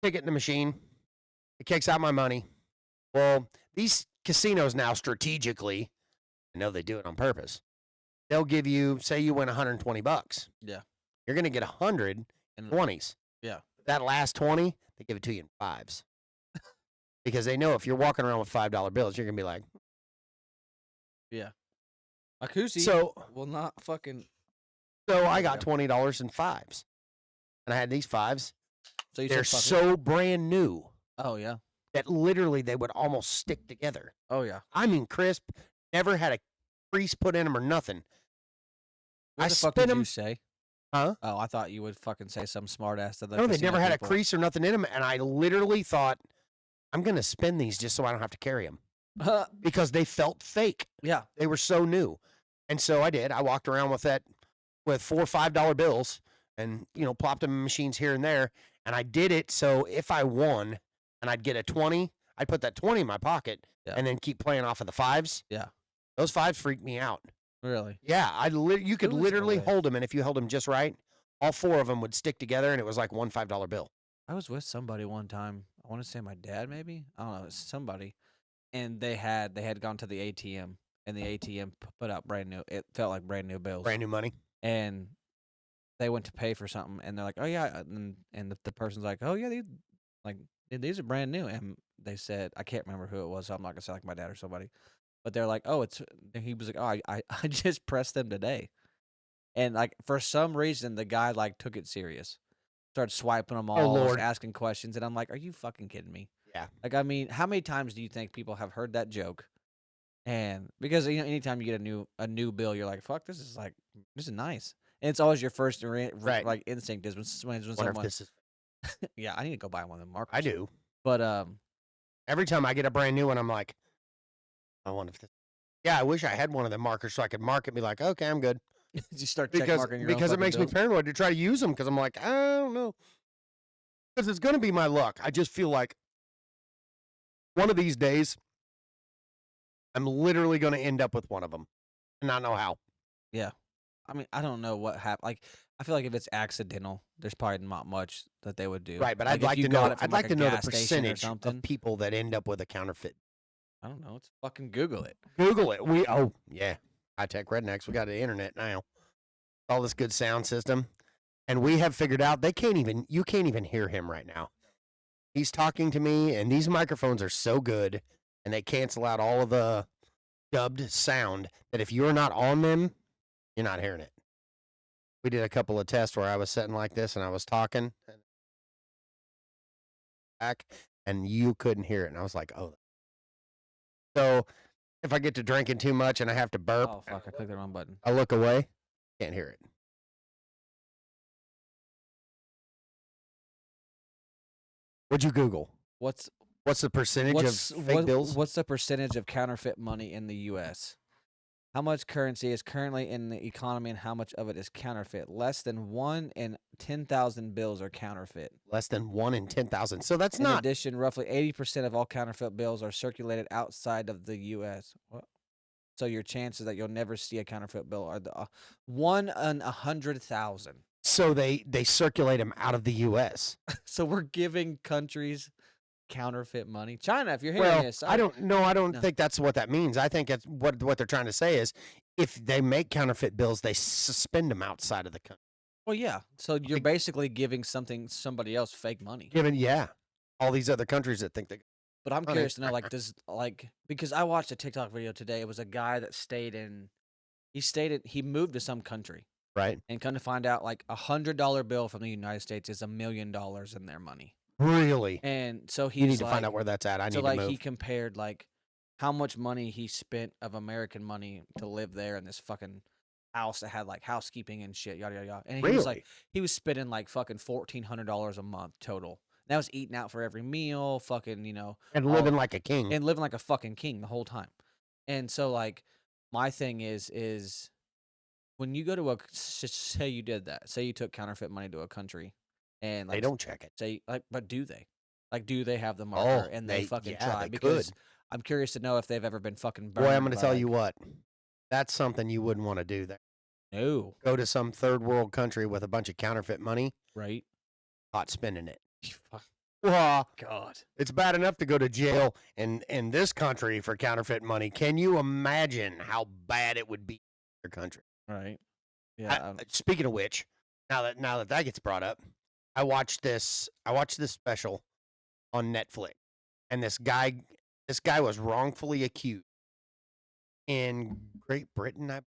ticket in the machine. It kicks out my money. Well, these casinos now strategically, I know they do it on purpose. They'll give you, say you win $120. Yeah. You're going to get 100 in And 20s. Yeah. That last 20, they give it to you in fives. Because they know if you're walking around with $5 bills, you're going to be like, Akusi so will not fucking. I you got go. $20 in fives. And I had these fives. So you They're said fuck it. so brand new Oh yeah. that literally they would almost stick together. Oh yeah. I mean, crisp. Never had a crease put in them or nothing. What I the fuck spin did you 'em- say? Huh? Oh, I thought you would fucking say some smart ass to the. No, they casino never had a people. crease or nothing in them. And I literally thought, I'm going to spin these just so I don't have to carry them because they felt fake. Yeah. They were so new. And so I did. I walked around with that with $4 or $5 bills and, plopped them in machines here and there. And I did it so if I won and I'd get a 20, I'd put that 20 in my pocket Yeah. and then keep playing off of the fives. Yeah. Those fives freaked me out. Really. Yeah, you could Who is literally away? hold them, and if you held them just right, all four of them would stick together, and it was like one $5 bill. I was with somebody one time. I want to say my dad, maybe. I don't know. It's somebody, and they had gone to the ATM, and the ATM put out brand new. It felt like brand new bills. Brand new money. And they went to pay for something, and they're like, "Oh yeah," and the person's like, "Oh yeah, these are brand new." And they said, I can't remember who it was, so I'm not gonna say like my dad or somebody, but they're like, "Oh, it's." And he was like, "Oh, I just pressed them today," and like for some reason the guy like took it serious, started swiping them all, was Lord. asking questions, and I'm like, "Are you fucking kidding me?" Yeah. Like, I mean, how many times do you think people have heard that joke, And because anytime you get a new bill, you're like, "Fuck, this is nice." And it's always your first Right. like instinct is when Wonder if someone, this is. yeah, I need to go buy one of them markers. I do. But Every time I get a brand new one, I'm like, I wonder if this. Yeah, I wish I had one of them markers so I could mark it and be like, okay, I'm good. you start check Because marking your own because it fucking makes me bills. paranoid to try to use them because I'm like, I don't know. Because it's going to be my luck. I just feel like one of these days, I'm literally going to end up with one of them and not know how. Yeah. I mean, I don't know what happened. Like, I feel like if it's accidental, there's probably not much that they would do. Right, but Like, I'd if like you to got know. it from, I'd like, like a to know the gas station or percentage something. of people that end up with a counterfeit. I don't know. Let's fucking Google it. Google it. Yeah, high tech rednecks. We got the internet now. All this good sound system, and we have figured out you can't even hear him right now. He's talking to me, and these microphones are so good, and they cancel out all of the dubbed sound that if you're not on them, you're not hearing it. We did a couple of tests where I was sitting like this and I was talking back, and you couldn't hear it, and I was like, oh. So if I get to drinking too much and I have to burp, Oh fuck! I clicked the wrong button. I look away, can't hear it. What'd you Google? What's the percentage of fake bills? what's the percentage of counterfeit money in the U.S.? How much currency is currently in the economy, and how much of it is counterfeit? Less than 1 in 10,000 bills are counterfeit. Less than 1 in 10,000. So that's In not. addition, roughly 80% of all counterfeit bills are circulated outside of the U.S. What? So your chances that you'll never see a counterfeit bill are the 1 in 100,000. So they circulate them out of the U.S. So we're giving countries counterfeit money. China, if you're hearing Well, this, I don't know. I don't No. think that's what that means. I think it's what they're trying to say is if they make counterfeit bills, they suspend them outside of the country. Well, yeah. So you're Like- basically giving somebody else fake money. Given, all these other countries that think they. But I'm Funny. curious to know, because I watched a TikTok video today. It was a guy that he moved to some country, Right. and come to find out, like $100 bill from the United States is $1 million in their money. Really? And so You need he's to find out where that's at. I need so to like move. he compared like how much money he spent of American money to live there in this fucking house that had like housekeeping and shit, yada yada yada. And he was like, he was spending like fucking $1,400 a month total. And that was eating out for every meal, fucking, and living like a king. and living like a fucking king the whole time. And so like my thing is when you go to say you did that, say you took counterfeit money to a country, and They like don't check it. say like, but do they? Like, do they have the marker and they fucking try? They Because could. I'm curious to know if they've ever been fucking burned. Boy, I'm going to tell by, you what. That's something you wouldn't want to do there. No. Go to some third world country with a bunch of counterfeit money, Right? caught spending it. Fuck. Well, God. it's bad enough to go to jail in this country for counterfeit money. Can you imagine how bad it would be in your country? Right. Yeah. Speaking of which, now that gets brought up, I watched this special on Netflix, and this guy was wrongfully accused in Great Britain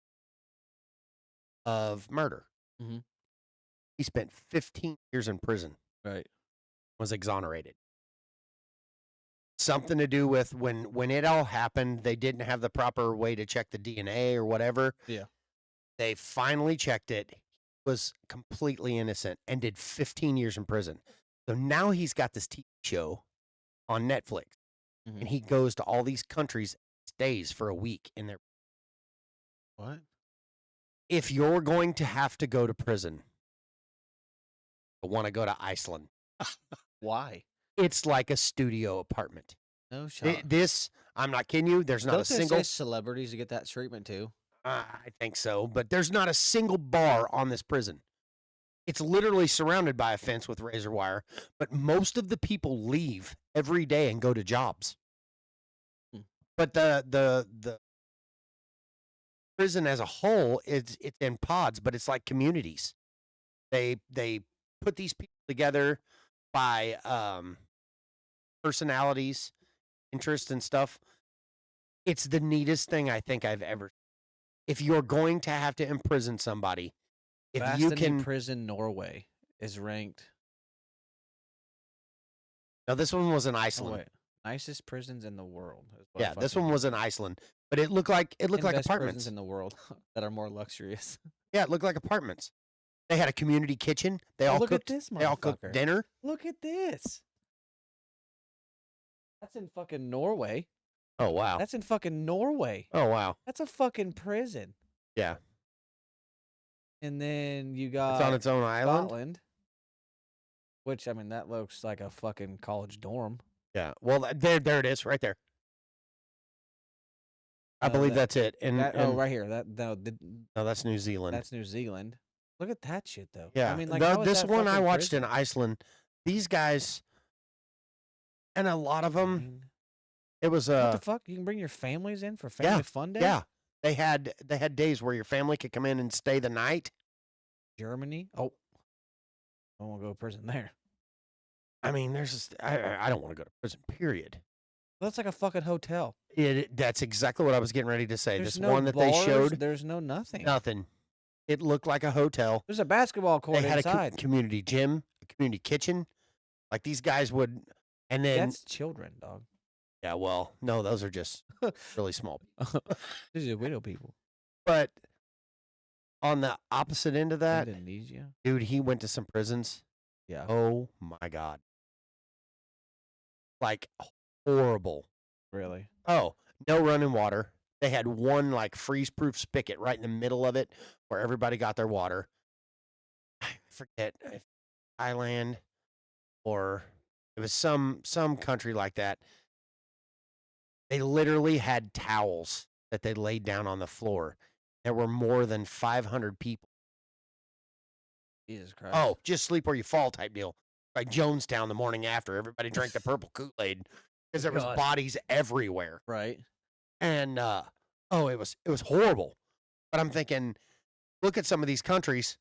of murder. Mhm. He spent 15 years in prison. right. Was exonerated. Something to do with when it all happened, they didn't have the proper way to check the DNA or whatever. Yeah. They finally checked it. He was completely innocent and did 15 years in prison. So now he's got this TV show on Netflix, Mhm. and he goes to all these countries, stays for a week in their. What? If you're going to have to go to prison, I want to go to Iceland. Why? It's like a studio apartment. No shot. This, I'm not kidding you. There's not Don't a they single. say celebrities to get that treatment too? I think so, but there's not a single bar on this prison. It's literally surrounded by a fence with razor wire, but most of the people leave every day and go to jobs. Hmm. But the prison as a whole, it's in pods, but it's like communities. They put these people together by personalities, interests, and stuff. It's the neatest thing I think I've ever. If you're going to have to imprison somebody, if you Vastening can. Prison, Norway is ranked. No, this one was in Oh Iceland. wait, nicest prisons in the world. is what Yeah, this fucking- one was in Iceland. but it looked like And like best prisons apartments. in the world that are more luxurious. Yeah, it looked like apartments. They had a community kitchen. They Oh, all look at cooked. this They all cooked motherfucker. dinner. Look at this. That's in fucking Norway. Oh wow. That's in fucking Norway. Oh wow. That's a fucking prison. Yeah, And then you it's on got its own island. Scotland, which I mean that looks like a fucking college dorm. Yeah. Well, there it is, right there. I believe that's it. And, right here. No, that's New Zealand. that's New Zealand. Look at that shit though. Yeah. I mean, like how is this that one I fucking watched prison? in Iceland. These guys, and a lot of them, Dang. it was What the fuck? You can bring your families in for family yeah, fun day? yeah. They had days where your family could come in and stay the night. Germany? Oh. I won't go to prison there. I mean, there's just I don't want to go to prison. Period. That's like a fucking hotel. That's exactly what I was getting ready to say. There's This no one that bars, they showed, there's no nothing. nothing. It looked like a hotel. There's a basketball court They had inside. a community gym, a community kitchen. Like these guys would, and then That's children, dog. yeah, well, no, those are just really small. These are widow people. But on the opposite end of that, Indonesia. dude, he went to some prisons. Yeah. Oh my god, like horrible. Really? Oh, no running water. They had one like freeze-proof spigot right in the middle of it where everybody got their water. I forget if Thailand or it was some country like that. They literally had towels that they laid down on the floor. There were more than 500 people. Jesus Christ. Oh, just sleep where you fall type deal. Like Jonestown the morning after. Everybody drank the purple Kool-Aid because there was God. bodies everywhere. Right. And it was horrible. But I'm thinking, look at some of these countries.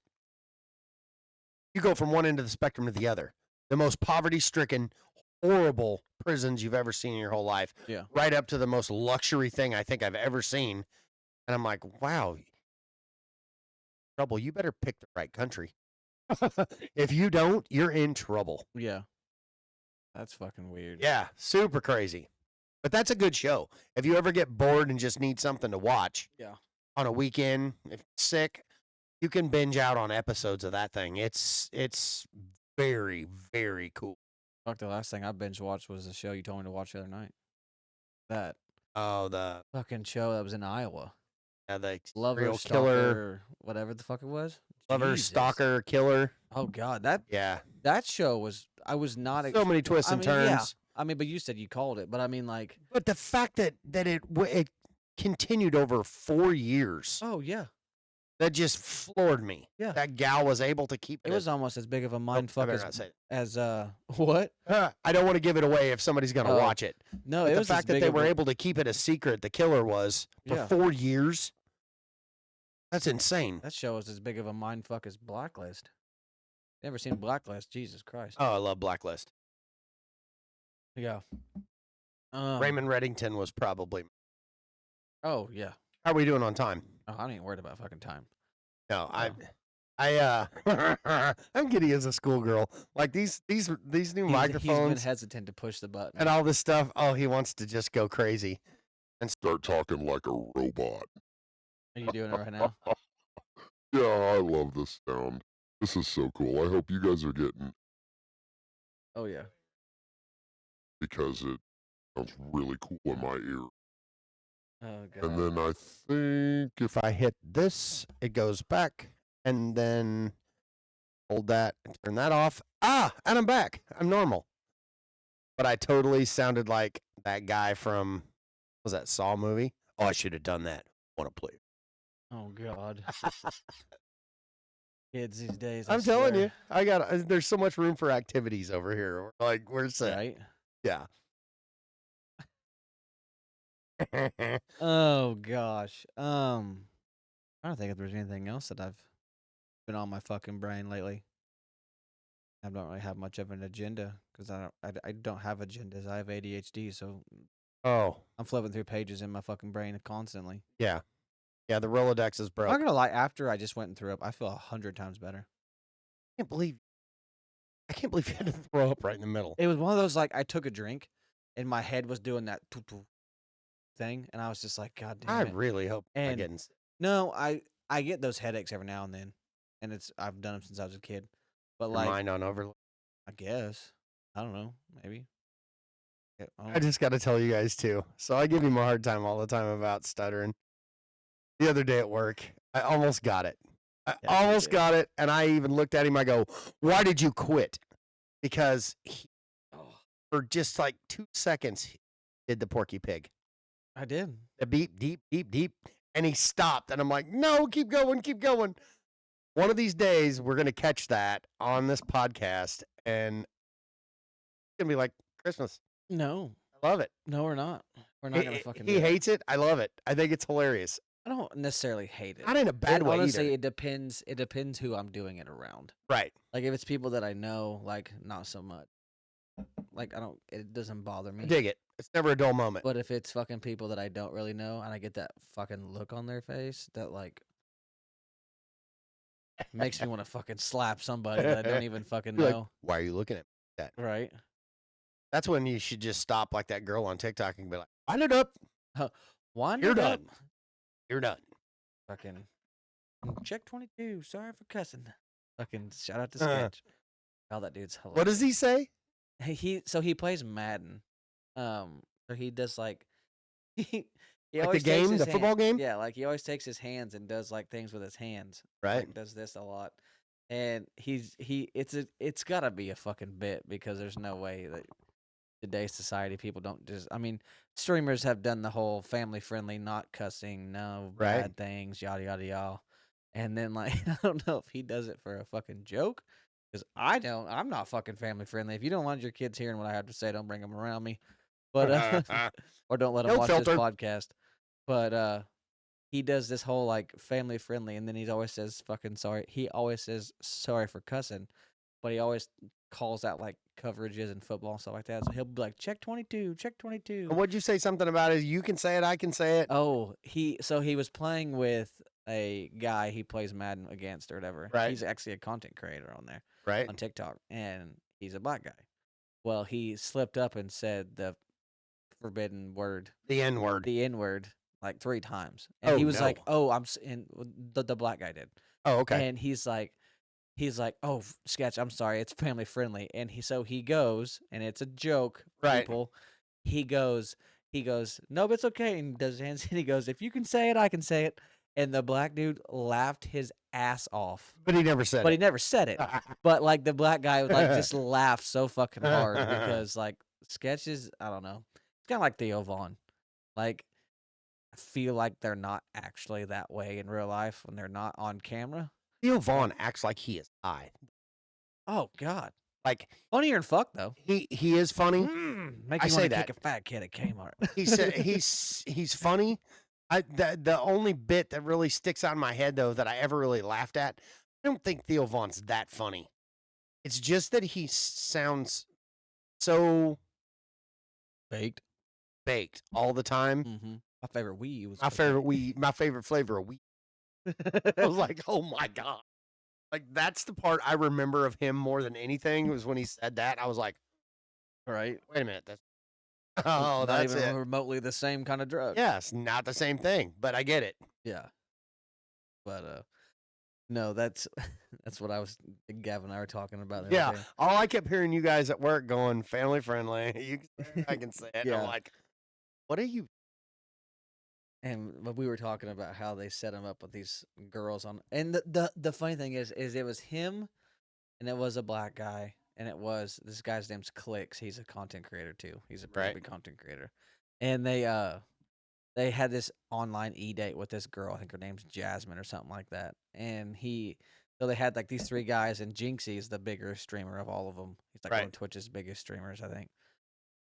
You go from one end of the spectrum to the other. The most poverty-stricken, horrible prisons you've ever seen in your whole life. Yeah. Right up to the most luxury thing I think I've ever seen. And I'm like, wow, trouble. You better pick the right country. If you don't, you're in trouble. Yeah. That's fucking weird. Yeah, super crazy. But that's a good show. If you ever get bored and just need something to watch Yeah. on a weekend, if you're sick, you can binge out on episodes of that thing. It's very, very cool. Fuck, the last thing I binge watched was the show you told me to watch the other night. That Oh, the fucking show that was in Iowa. the Lover, serial stalker, killer, whatever the fuck it was. lover, Jesus. stalker, killer. Oh god, that Yeah, show was. I was not. so many twists and turns. Yeah. I mean, but you said you called it. But I mean, like. But the fact that it continued over 4 years, Oh yeah. that just floored me. Yeah. That gal was able to keep It was almost as big of a Oh, mind I fuck better not say as what? that. I don't want to give it away if somebody's going to Oh, watch it. No, But it the was as fact that big they of were a- able to keep it a secret, the killer was for Yeah. 4 years. That's insane. That show was as big of a mind fuck as Blacklist. Never seen Blacklist? Jesus Christ. Oh, I love Blacklist. Yeah. Raymond Reddington was probably. Oh yeah. How are we doing on time? Oh, I ain't worried about fucking time. No, Oh. I'm giddy as a schoolgirl. Like these new He's been microphones hesitant to push the button. and all this stuff. Oh, he wants to just go crazy. Start talking like a robot. Are you doing it right now? Yeah, I love this sound. This is so cool. I hope you guys are getting Oh yeah. because it sounds really cool in my ear. Oh god. And then I think if If I hit this, it goes back, and then hold that and turn that off. Ah, and I'm back. I'm normal. But I totally sounded like that guy from was that Saw movie? Oh, I should have done that. Want to play? Oh god. Kids these days. I'm telling you, I got. There's so much room for activities over here. Like we're set. Right? Yeah. Oh gosh. I don't think if there's anything else that I've been on my fucking brain lately. I don't really have much of an agenda because I don't have agendas. I have ADHD, so Oh, I'm flipping through pages in my fucking brain constantly. yeah. Yeah, the Rolodex is I'm broke. not gonna lie. After I just went and threw up, I feel 100 times better. I can't believe you had to throw up right in the middle. It was one of those like I took a drink, and my head was doing that. thing, and I was just like, God I damn it. really hope I'm not And getting sick. no, I get those headaches every now and then, and I've done them since I was a kid. But Your like, mind on overload. I guess I don't know, maybe. Yeah, I I don't, just got to tell you guys too. So I give him a hard time all the time about stuttering. The other day at work, I almost got it. I Yeah, you almost did. got it, and I even looked at him. I go, "Why did you quit?" Because Oh, for just like 2 seconds, he did the Porky Pig, I did. the beep, deep, deep, deep, and he stopped. And I'm like, "No, keep going, keep going." One of these days, we're gonna catch that on this podcast, and it's gonna be like Christmas. No, I love it. no, we're not. We're not gonna fucking He do that. hates it. I love it. I think it's hilarious. I don't necessarily hate it. Not in a bad way Honestly, either. it depends. It depends who I'm doing it around. Right. Like if it's people that I know, like not so much. Like I don't. It doesn't bother I me. dig it. It's never a dull moment. But if it's fucking people that I don't really know, and I get that fucking look on their face, that like makes me want to fucking slap somebody that I don't even fucking You're like, know. why are you looking at that? Right? That's when you should just stop like that girl on TikTok and be like, wind it up. Wind You're it up. done. You're done. Fucking check 22. Sorry for cussing. Fucking shout out to Uh-huh. Sketch. Oh, that dude's hilarious. What does he say? He plays Madden. So he does like he Like the always takes game, his the football game? Yeah, like he always takes his hands and does like things with his hands. Right. Like does this a lot. And it's gotta be a fucking bit because there's no way that today's society people don't just I mean, streamers have done the whole family friendly, not cussing, no Right. bad things, yada yada yada. And then like I don't know if he does it for a fucking joke. Because I'm not fucking family friendly. If you don't want your kids hearing what I have to say, don't bring them around me. But or don't let them No watch filter. this podcast. But he does this whole like family friendly, and then he always says fucking sorry. He always says sorry for cussing, but he always calls out like coverages and football and stuff like that. So he'll be like, check 22, check 22. And what'd you say something about it? You can say it, I can say it. Oh, he was playing with a guy he plays Madden against or whatever. Right. He's actually a content creator on there. Right. On TikTok, and he's a black guy. Well, he slipped up and said the forbidden word, The N word. the N word, like 3 times, and Oh, he was like, no. "Oh, and the black guy did," Oh, okay. and he's like, "Oh, Sketch, I'm sorry, it's family friendly," and he goes, and it's a joke, Right. people. He goes, "No, but it's okay," and does his hands, and he goes, "If you can say it, I can say it," and the black dude laughed his ass off. But he never said But he it. never said it. But like the black guy would like just laugh so fucking hard because like Sketches, I don't know. It's kind of like Theo Vaughn. Like I feel like they're not actually that way in real life when they're not on camera. Theo Vaughn acts like he is high. Oh God, Like funnier than fuck though. he is funny. Make I you say want to that. kick a fat kid at Kmart. He said he's funny. The only bit that really sticks out in my head though that I ever really laughed at, I don't think Theo Vaughn's that funny. It's just that he sounds so Baked. baked all the time. Mm-hmm. My favorite weed was My favorite flavor of weed. I was like, oh my god. Like that's the part I remember of him more than anything was when he said that. I was like, right. wait a minute, that's oh, Not that's even it. remotely the same kind of drug. Yes, not the same thing, but I get it. Yeah. But no, that's what I was Gavin and I were talking about. the other Yeah, day. all I kept hearing you guys at work going family friendly. You can say it, I can say it. And Yeah. I'm like, what are you? And we were talking about how they set him up with these girls on. And the funny thing is it was him, and it was a black guy, and it was this guy's name's Clicks. He's a content creator too. He's a pretty Right. big content creator, and they had this online date with this girl. I think her name's Jasmine or something like that. And so they had like these 3 guys, and Jinxie is the bigger streamer of all of them. He's like one Right. of Twitch's biggest streamers, I think.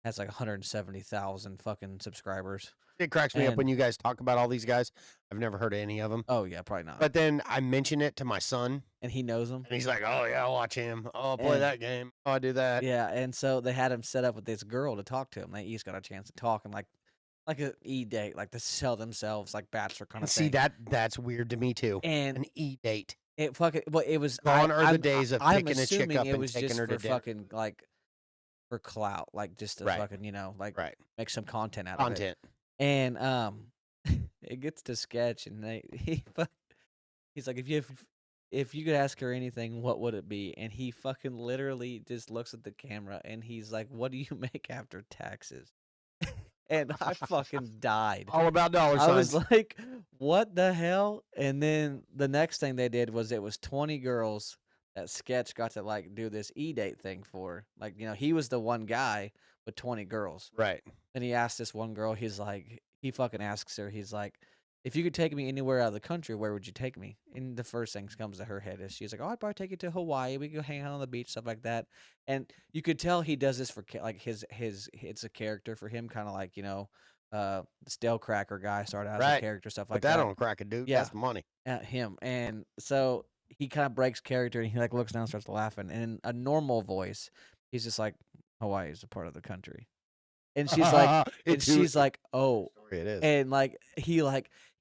Has like 170,000 fucking subscribers. It cracks me up And- when you guys talk about all these guys. I've never heard of any of them. Oh yeah, probably not. But then I mention it to my son, And he knows them. and he's like, "Oh yeah, I'll watch him. Oh, I'll play And- that game. Oh, I do that." Yeah, and so they had him set up with this girl to talk to him. They each got a chance to talk and like a date, like to sell themselves, like bachelor kind And of see thing. that's weird to me too. And An date. it fucking well, it was Gone are the I'm- days of I'm picking a chick assuming up it and was taking just her to for dinner. fucking like for clout, like just to Right. fucking like Right. make some content out of it. Content. And it gets to sketch, and he's like, if you could ask her anything, what would it be? And he fucking literally just looks at the camera, and he's like, "What do you make after taxes?" And I fucking died. All about dollar I was signs. like, "What the hell?" And then the next thing they did was it was 20 girls that Sketch got to like do this e-date thing for. Like, he was the one guy with 20 girls. Right. And he asked this one girl, he fucking asks her, he's like, "If you could take me anywhere out of the country, where would you take me?" And the first thing that comes to her head is she's like, "Oh, I'd probably take you to Hawaii. We could go hang out on the beach, stuff like that." And you could tell he does this for like his it's a character for him, kind of like the Stale Cracker guy started out as a Right. character, stuff Put like that that. on a crack a dude. Yeah. That's money. Him, and so he kind of breaks character, and he like looks down, and starts laughing, and in a normal voice, he's just like, "Hawaii is a part of the country," and she's like, "Oh." It is. And he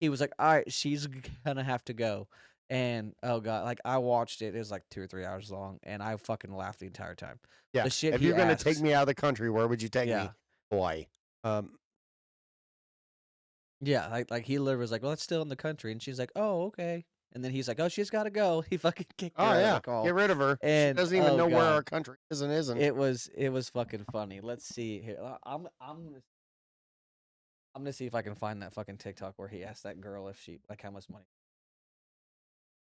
was like, "All right, she's gonna have to go." And oh god, like I watched it. It was like 2 or 3 hours long, and I fucking laughed the entire time. Yeah. The shit If he you're gonna take asks- me out of the country, where would you take me? Yeah. Hawaii. Yeah, like he literally was like, "Well, it's still in the country," and she's like, "Oh, okay." And then he's like, "Oh, she's got to go." He fucking kicked her Oh out of yeah. the call. Get rid of her. And She doesn't even oh, know where God. our country is and isn't. It was fucking funny. Let's see here. I'm gonna see if I can find that fucking TikTok where he asked that girl if she how much money.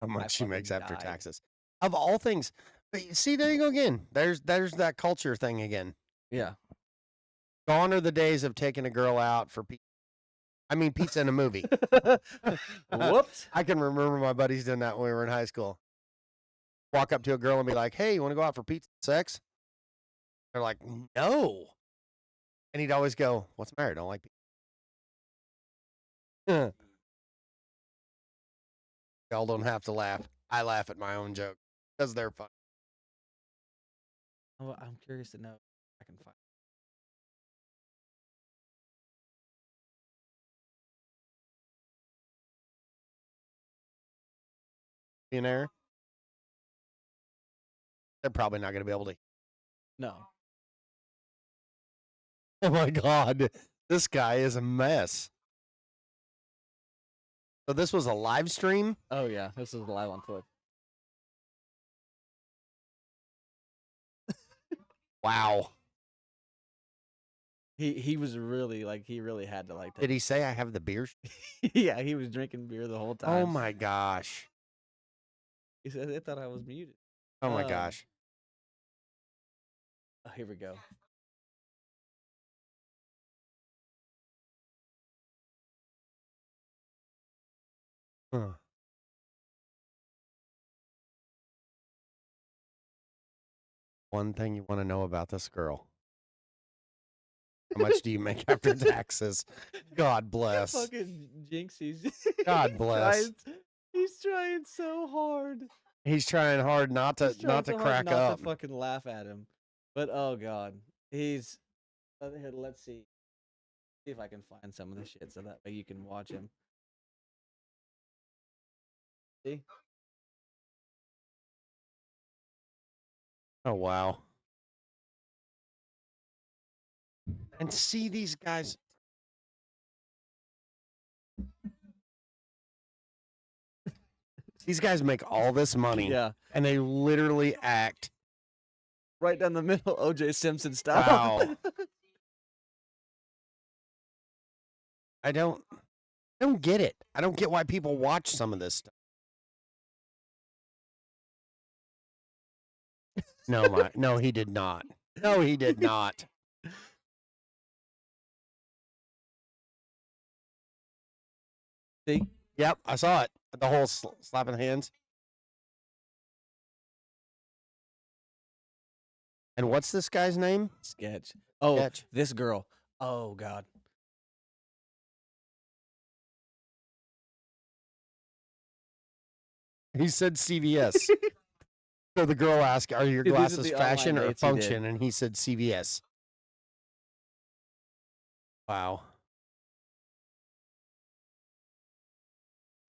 How much she makes fucking after died. taxes. Of all things. But see, there you go again. There's that culture thing again. Yeah. Gone are the days of taking a girl out for pizza. I mean, pizza in a movie. Whoops. I can remember my buddies doing that when we were in high school. Walk up to a girl and be like, "Hey, you want to go out for pizza and sex?" They're like, "No." And he'd always go, "What's the matter? Don't like pizza?" Y'all don't have to laugh. I laugh at my own joke because they're fun. Oh, I'm curious to know if I can find. Millionaire. They're probably not going to be able to. No. Oh my God. This guy is a mess. So this was a live stream? Oh yeah, this is live on Twitch. Wow. He was really he really had to like. Did he say I have the beer? Yeah, he was drinking beer the whole time. Oh my gosh. He said they thought I was muted. Oh my gosh. Oh, here we go. Huh. One thing you want to know about this girl. How much do you make after taxes? God bless. Fucking Jinxies. God bless. He's trying so hard. He's trying hard not to He's trying so hard crack not up. to fucking laugh at him. But oh god, he's. Here, let's see. See if I can find some of this shit so that way you can watch him. See? Oh wow. And see these guys. These guys make all this money. Yeah. And they literally act. Right down the middle, OJ Simpson style. Wow. I don't get it. I don't get why people watch some of this stuff. No, he did not. No, he did not. See? Yep, I saw it. The whole slapping hands. And what's this guy's name? Sketch. Oh, Sketch. this girl. Oh god. He said CVS. So the girl asked, "Are your These are glasses the online fashion or dates he did. function?" And he said CVS. Wow.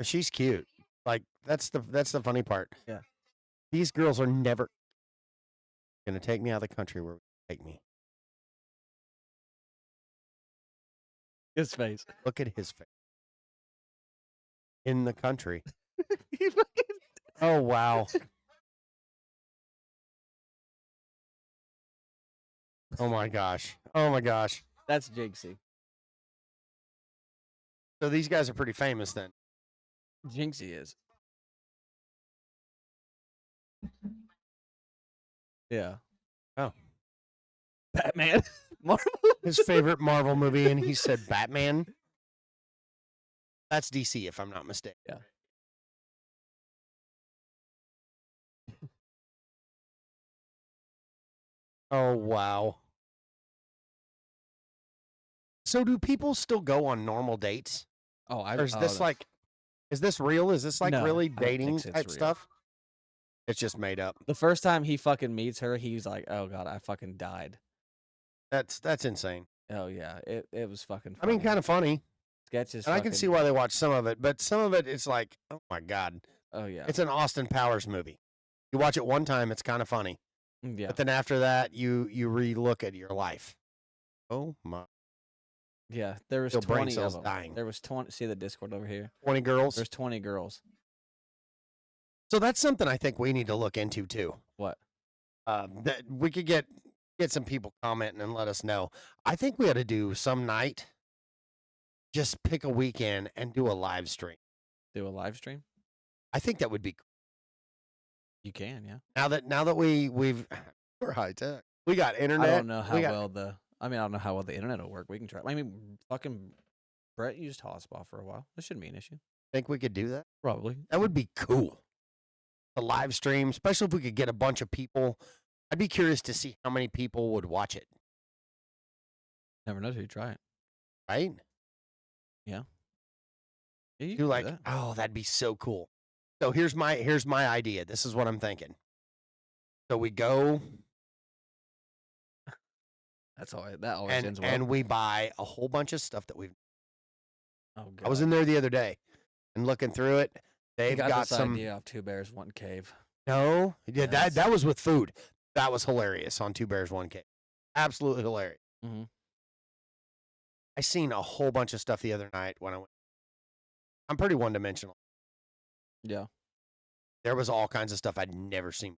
She's cute. Like that's the funny part. Yeah. These girls are never gonna take me out of the country where take me. His face. Look at his face. In the country. He fucking- Oh, wow. Oh, my gosh. Oh, my gosh. That's Jinxie. So these guys are pretty famous then. Jinxie is. Yeah. Oh. Batman. Marvel. His favorite Marvel movie, and he said Batman. That's DC, if I'm not mistaken. Yeah. Oh, wow. So do people still go on normal dates? Oh, Or is this like, is this real? Is this like No, really I don't think dating so, it's type real. stuff? It's just made up. the first time he fucking meets her, he's like, "Oh god, I fucking died." That's insane. Oh yeah, it was fucking. I mean, funny. kind of funny. sketches. And I can see why they watch some of it, but some of it, it's like, oh my God. Oh yeah, It's an Austin Powers movie. You watch it one time, it's kind of funny. yeah. But then after that, you re-look at your life. Oh my. Yeah, there was Your brain 20 of cells them. dying. There was 20. See the Discord over here. 20 girls. There's 20 girls. So that's something I think we need to look into too. What? That we could get some people commenting and let us know. I think we ought to do some night, just pick a weekend and do a live stream. Do a live stream? I think that would be cool. You can, yeah. Now that we're high tech. We got internet. I don't know how we got, well the. I mean, I don't know how well the internet will work. We can try. I mean, fucking Brett used Hotspot for a while. This shouldn't be an issue. think we could do that. Probably. That would be cool. A live stream, especially if we could get a bunch of people. I'd be curious to see how many people would watch it. Never know till you try it. Right? Yeah, you Do can like, that. oh, that'd be so cool. So here's my idea. This is what I'm thinking. So we go That's all. That always ends well. and we buy a whole bunch of stuff that we've. Oh god. I was in there the other day and looking through it. I They've got got this some. idea of Two Bears, One Cave. No, yeah, Yes. that was with food. That was hilarious on Two Bears, One Cave. Absolutely hilarious. Mhm. I seen a whole bunch of stuff the other night when I went. I'm pretty one dimensional. Yeah. There was all kinds of stuff I'd never seen.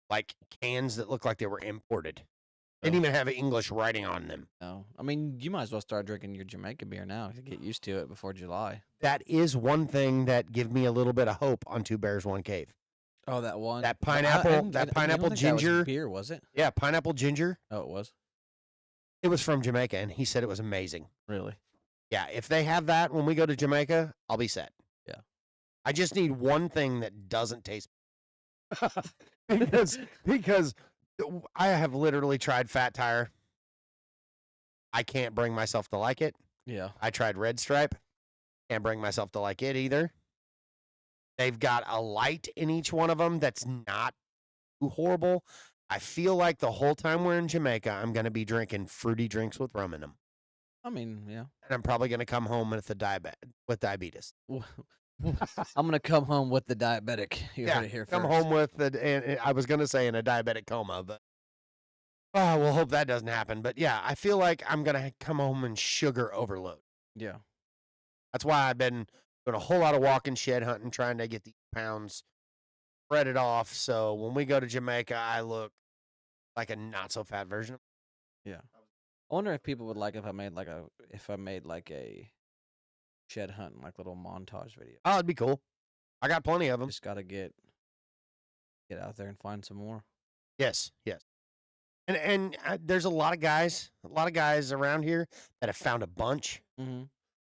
Like cans that looked like they were imported. Didn't Oh. even have English writing on them. No. I mean, you might as well start drinking your Jamaica beer now to get used to it before July. That is one thing that give me a little bit of hope on Two Bears, One Cave. Oh, that one. That But I pineapple- didn't- that I don't pineapple think that was ginger- beer, was it? Yeah, pineapple ginger. Oh, it was. It was from Jamaica, and he said it was amazing. Really? Yeah, if they have that when we go to Jamaica, I'll be set. Yeah. I just need one thing that doesn't taste because I have literally tried Fat Tire. I can't bring myself to like it. Yeah. I tried Red Stripe. Can't bring myself to like it either. They've got a light in each one of them that's not too horrible. I feel like the whole time we're in Jamaica, I'm going to be drinking fruity drinks with rum in them. I mean, yeah. And I'm probably going to come home with diabetes. I'm gonna come home with the diabetic. You heard it here come first. home with and I was going to say in a diabetic coma, but we'll hope that doesn't happen. But yeah, I feel like I'm going to come home in sugar overload. Yeah. That's why I've been doing a whole lot of walking, shed hunting, trying to get these pounds spread it off. So when we go to Jamaica, I look like a not so fat version of. I wonder if people would like if I made like a shed hunt like little montage video. Oh, it'd be cool. I got plenty of them. Just gotta get out there and find some more. Yes, yes. And there's a lot of guys around here that have found a bunch. Mm-hmm.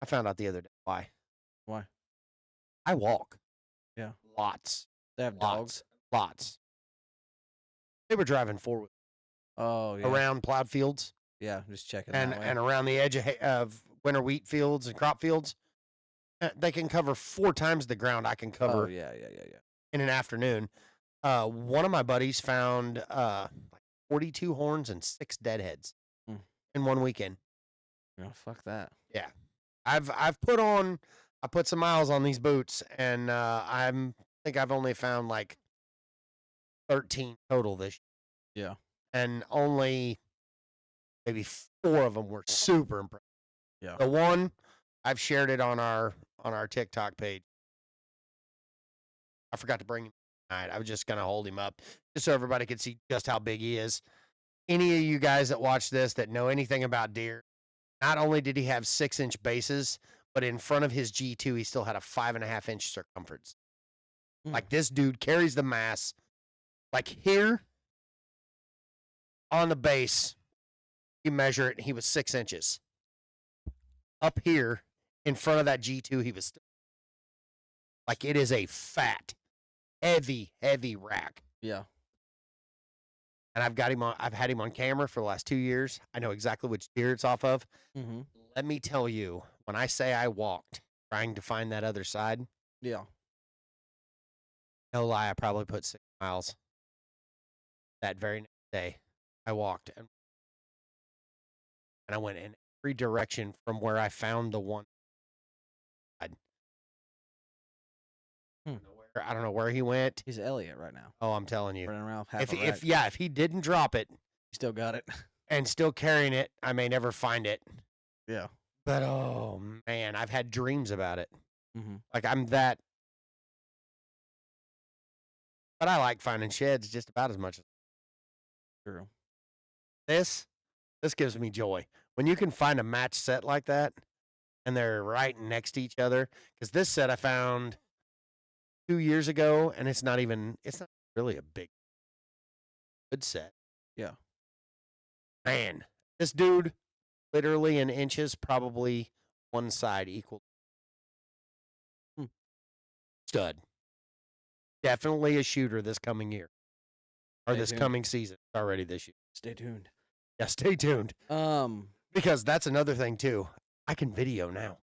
I found out the other day why. Why? I walk. Yeah. Lots. They have dogs. Lots. They were driving forward Oh yeah. around plowed fields Yeah, just checking and that way. and around the edge of winter wheat fields and crop fields. They can cover 4 times the ground I can cover Oh yeah. in an afternoon. One of my buddies found like 42 horns and 6 deadheads Mm. in one weekend. Oh, fuck that. Yeah, I've put some miles on these boots, and I think I've only found like 13 total this year. Yeah. And only maybe 4 of them were super impressive. Yeah. The one I've shared it on our TikTok page. I forgot to bring him tonight. I was just gonna hold him up just so everybody could see just how big he is. Any of you guys that watch this that know anything about deer, not only did he have 6-inch bases, but in front of his G2, he still had a 5.5-inch circumference. Mm. Like this dude carries the mass. Like here on the base, you measure it, he was 6 inches. Up here in front of that G2, he was still like it is a fat, heavy rack. Yeah. And I've had him on camera for the last 2 years. I know exactly which deer it's off of. Mm-hmm. Let me tell you, when I say I walked trying to find that other side, Yeah. no lie, I probably put 6 miles that very next day. I walked and I went in every direction from where I found the one. I don't know where he went. He's Elliot right now. Oh, I'm telling you. Running around half If he didn't drop it he still got it. and still carrying it, I may never find it. Yeah. But oh man, I've had dreams about it. Mm-hmm. Like I'm that. But I like finding sheds just about as much as True. this. This gives me joy when you can find a match set like that, and they're right next to each other. Because this set I found 2 years ago, and it's not really a good set. Yeah. Man, this dude, literally in inches, probably one side equal. Stud. Definitely a shooter this coming year. Or Stay this tuned. coming season. Already this year. Stay tuned. Yeah, stay tuned. Because that's another thing too. I can video now.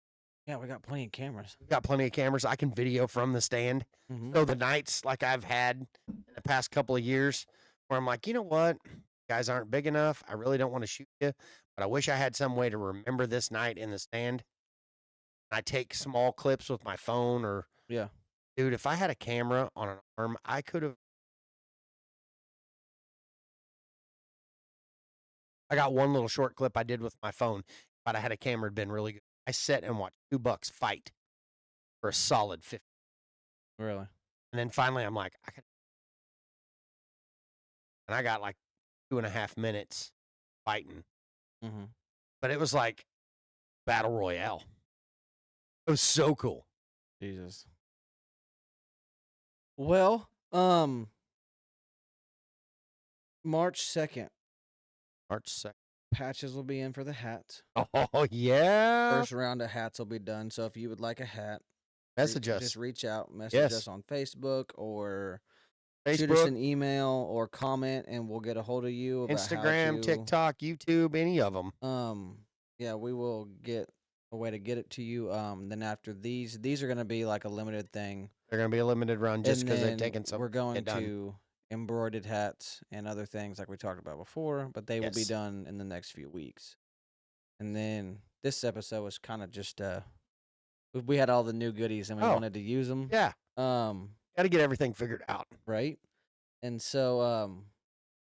Yeah, we got plenty of cameras. We've got plenty of cameras. I can video from the stand. Mm-hmm. So the nights like I've had in the past couple of years where I'm like, you know what? You guys aren't big enough. I really don't want to shoot you, but I wish I had some way to remember this night in the stand. I take small clips with my phone or Yeah. dude, if I had a camera on an arm, I could have. I got one little short clip I did with my phone, but I had a camera, it'd been really good. I sat and watched 2 bucks fight for a solid 50. Really? And then finally I'm like, and I got like 2.5 minutes fighting. Mm-hmm. But it was like battle royale. It was so cool. Jesus. Well, March 2nd, March 2nd. patches will be in for the hats. Oh yeah. First round of hats will be done. So if you would like a hat, Message us. Just reach out, message Yes. us on Facebook or shoot us Facebook, an email or comment, and we'll get a hold of you. About Instagram, how to, TikTok, YouTube, any of them. Yeah, we will get a way to get it to you. Then after these are going to be like a limited thing. They're going to be a limited run just And because they've then taken some. We're going get done. to embroidered hats and other things like we talked about before, but they will be Yes. done in the next few weeks. And then this episode was kind of just we had all the new goodies and we Oh. wanted to use them. Yeah. Got to get everything figured out. Right. And so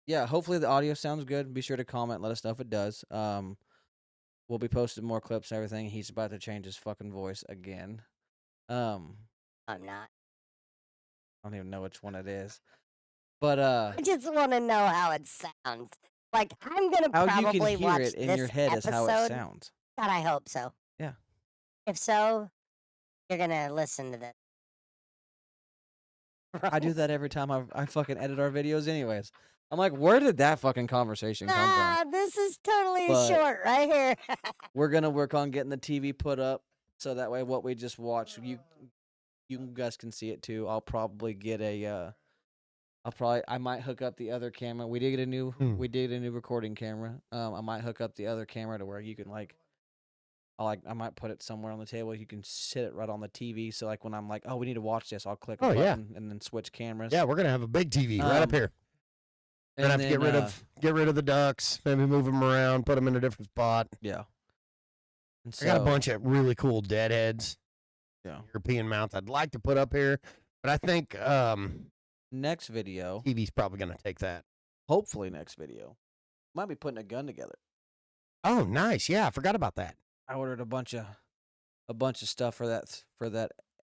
yeah, hopefully the audio sounds good. Be sure to comment, let us know if it does. We'll be posting more clips and everything. He's about to change his fucking voice again. I'm not. I don't even know which one it is. But I just want to know how it sounds. Like I'm gonna how you probably can hear watch it in this your head episode. is how it sounds. God, I hope so. Yeah. If so, you're gonna listen to this. I do that every time I fucking edit our videos anyways. I'm like, where did that fucking conversation come Ah, from? this is totally But- short right here. We're going to work on getting the TV put up so that way what we just watched, you guys can see it too. I'll probably get I might hook up the other camera. We did get a new recording camera. I might hook up the other camera to where you can I might put it somewhere on the table. You can sit it right on the TV. So like when I'm like, oh, we need to watch this, I'll click a Oh, yeah. button and then switch cameras. Yeah, we're gonna have a big TV right up Um, here. We're gonna have to get rid of the ducks. Maybe move them around, put them in a different spot. Yeah. And I got a so- bunch of really cool deadheads. Yeah. European mounts I'd like to put up here, but I think Next video, TV's probably gonna take that. hopefully next video, might be putting a gun together. Oh, nice. Yeah, I forgot about that. I ordered a bunch of stuff for that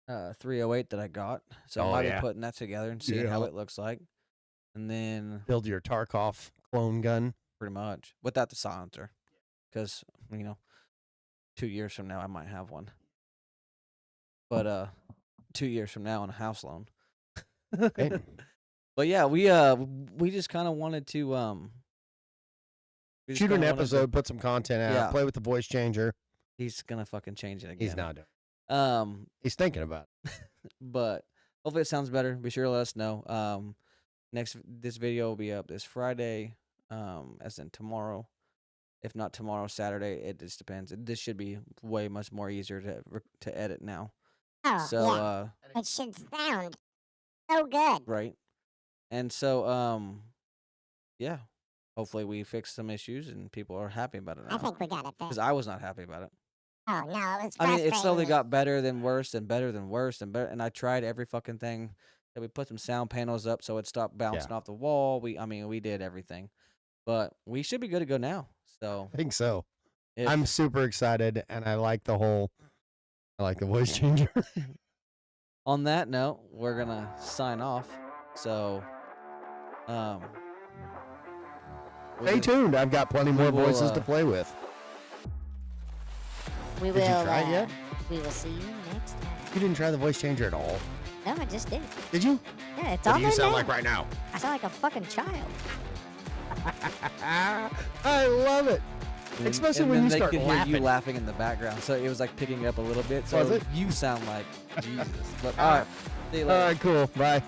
308 that I got. So Oh, I might yeah. be putting that together and seeing how Yeah. it looks like. And then Build your Tarkov clone gun. pretty much without the silencer, because 2 years from now I might have one. But 2 years from now on a house loan. Right? But yeah, we just kind of wanted to we just Shoot an kinda wanted to- episode, put some content out, Yeah. play with the voice changer. He's gonna fucking change it again. He's not doing He's He's thinking about it. but hopefully it sounds better. Be sure to let us know. This video will be up this Friday, as in tomorrow. If not tomorrow, Saturday. It just depends. This should be way much more easier to edit now. Oh, So yeah. It should sound so good. right, and so yeah. Hopefully we fix some issues and people are happy about it I now. think we got it Because fixed. I was not happy about it. Oh, no, it was I mean, it slowly frustrating. got better than worse and better than worse and better. And I tried every fucking thing. That we put some sound panels up so it stopped bouncing off the wall. We did everything, but we should be good to go now. So I think so. if, I'm super excited, and I like the voice changer. on that note, we're gonna sign off. So, Stay tuned. I've got plenty more will, voices to play with. We Did you will, try it yet? We will see you next time. You didn't try the voice changer at all. No, I just did. Did you? Yeah, it's What all do you there sound now. like right now? I sound like a fucking child. I love it. Especially and when then you they start could hear you laughing. laughing in the background, so it was like picking up a little bit. So Was it? you sound like Jesus. But all right, see you All later. right, cool. Bye.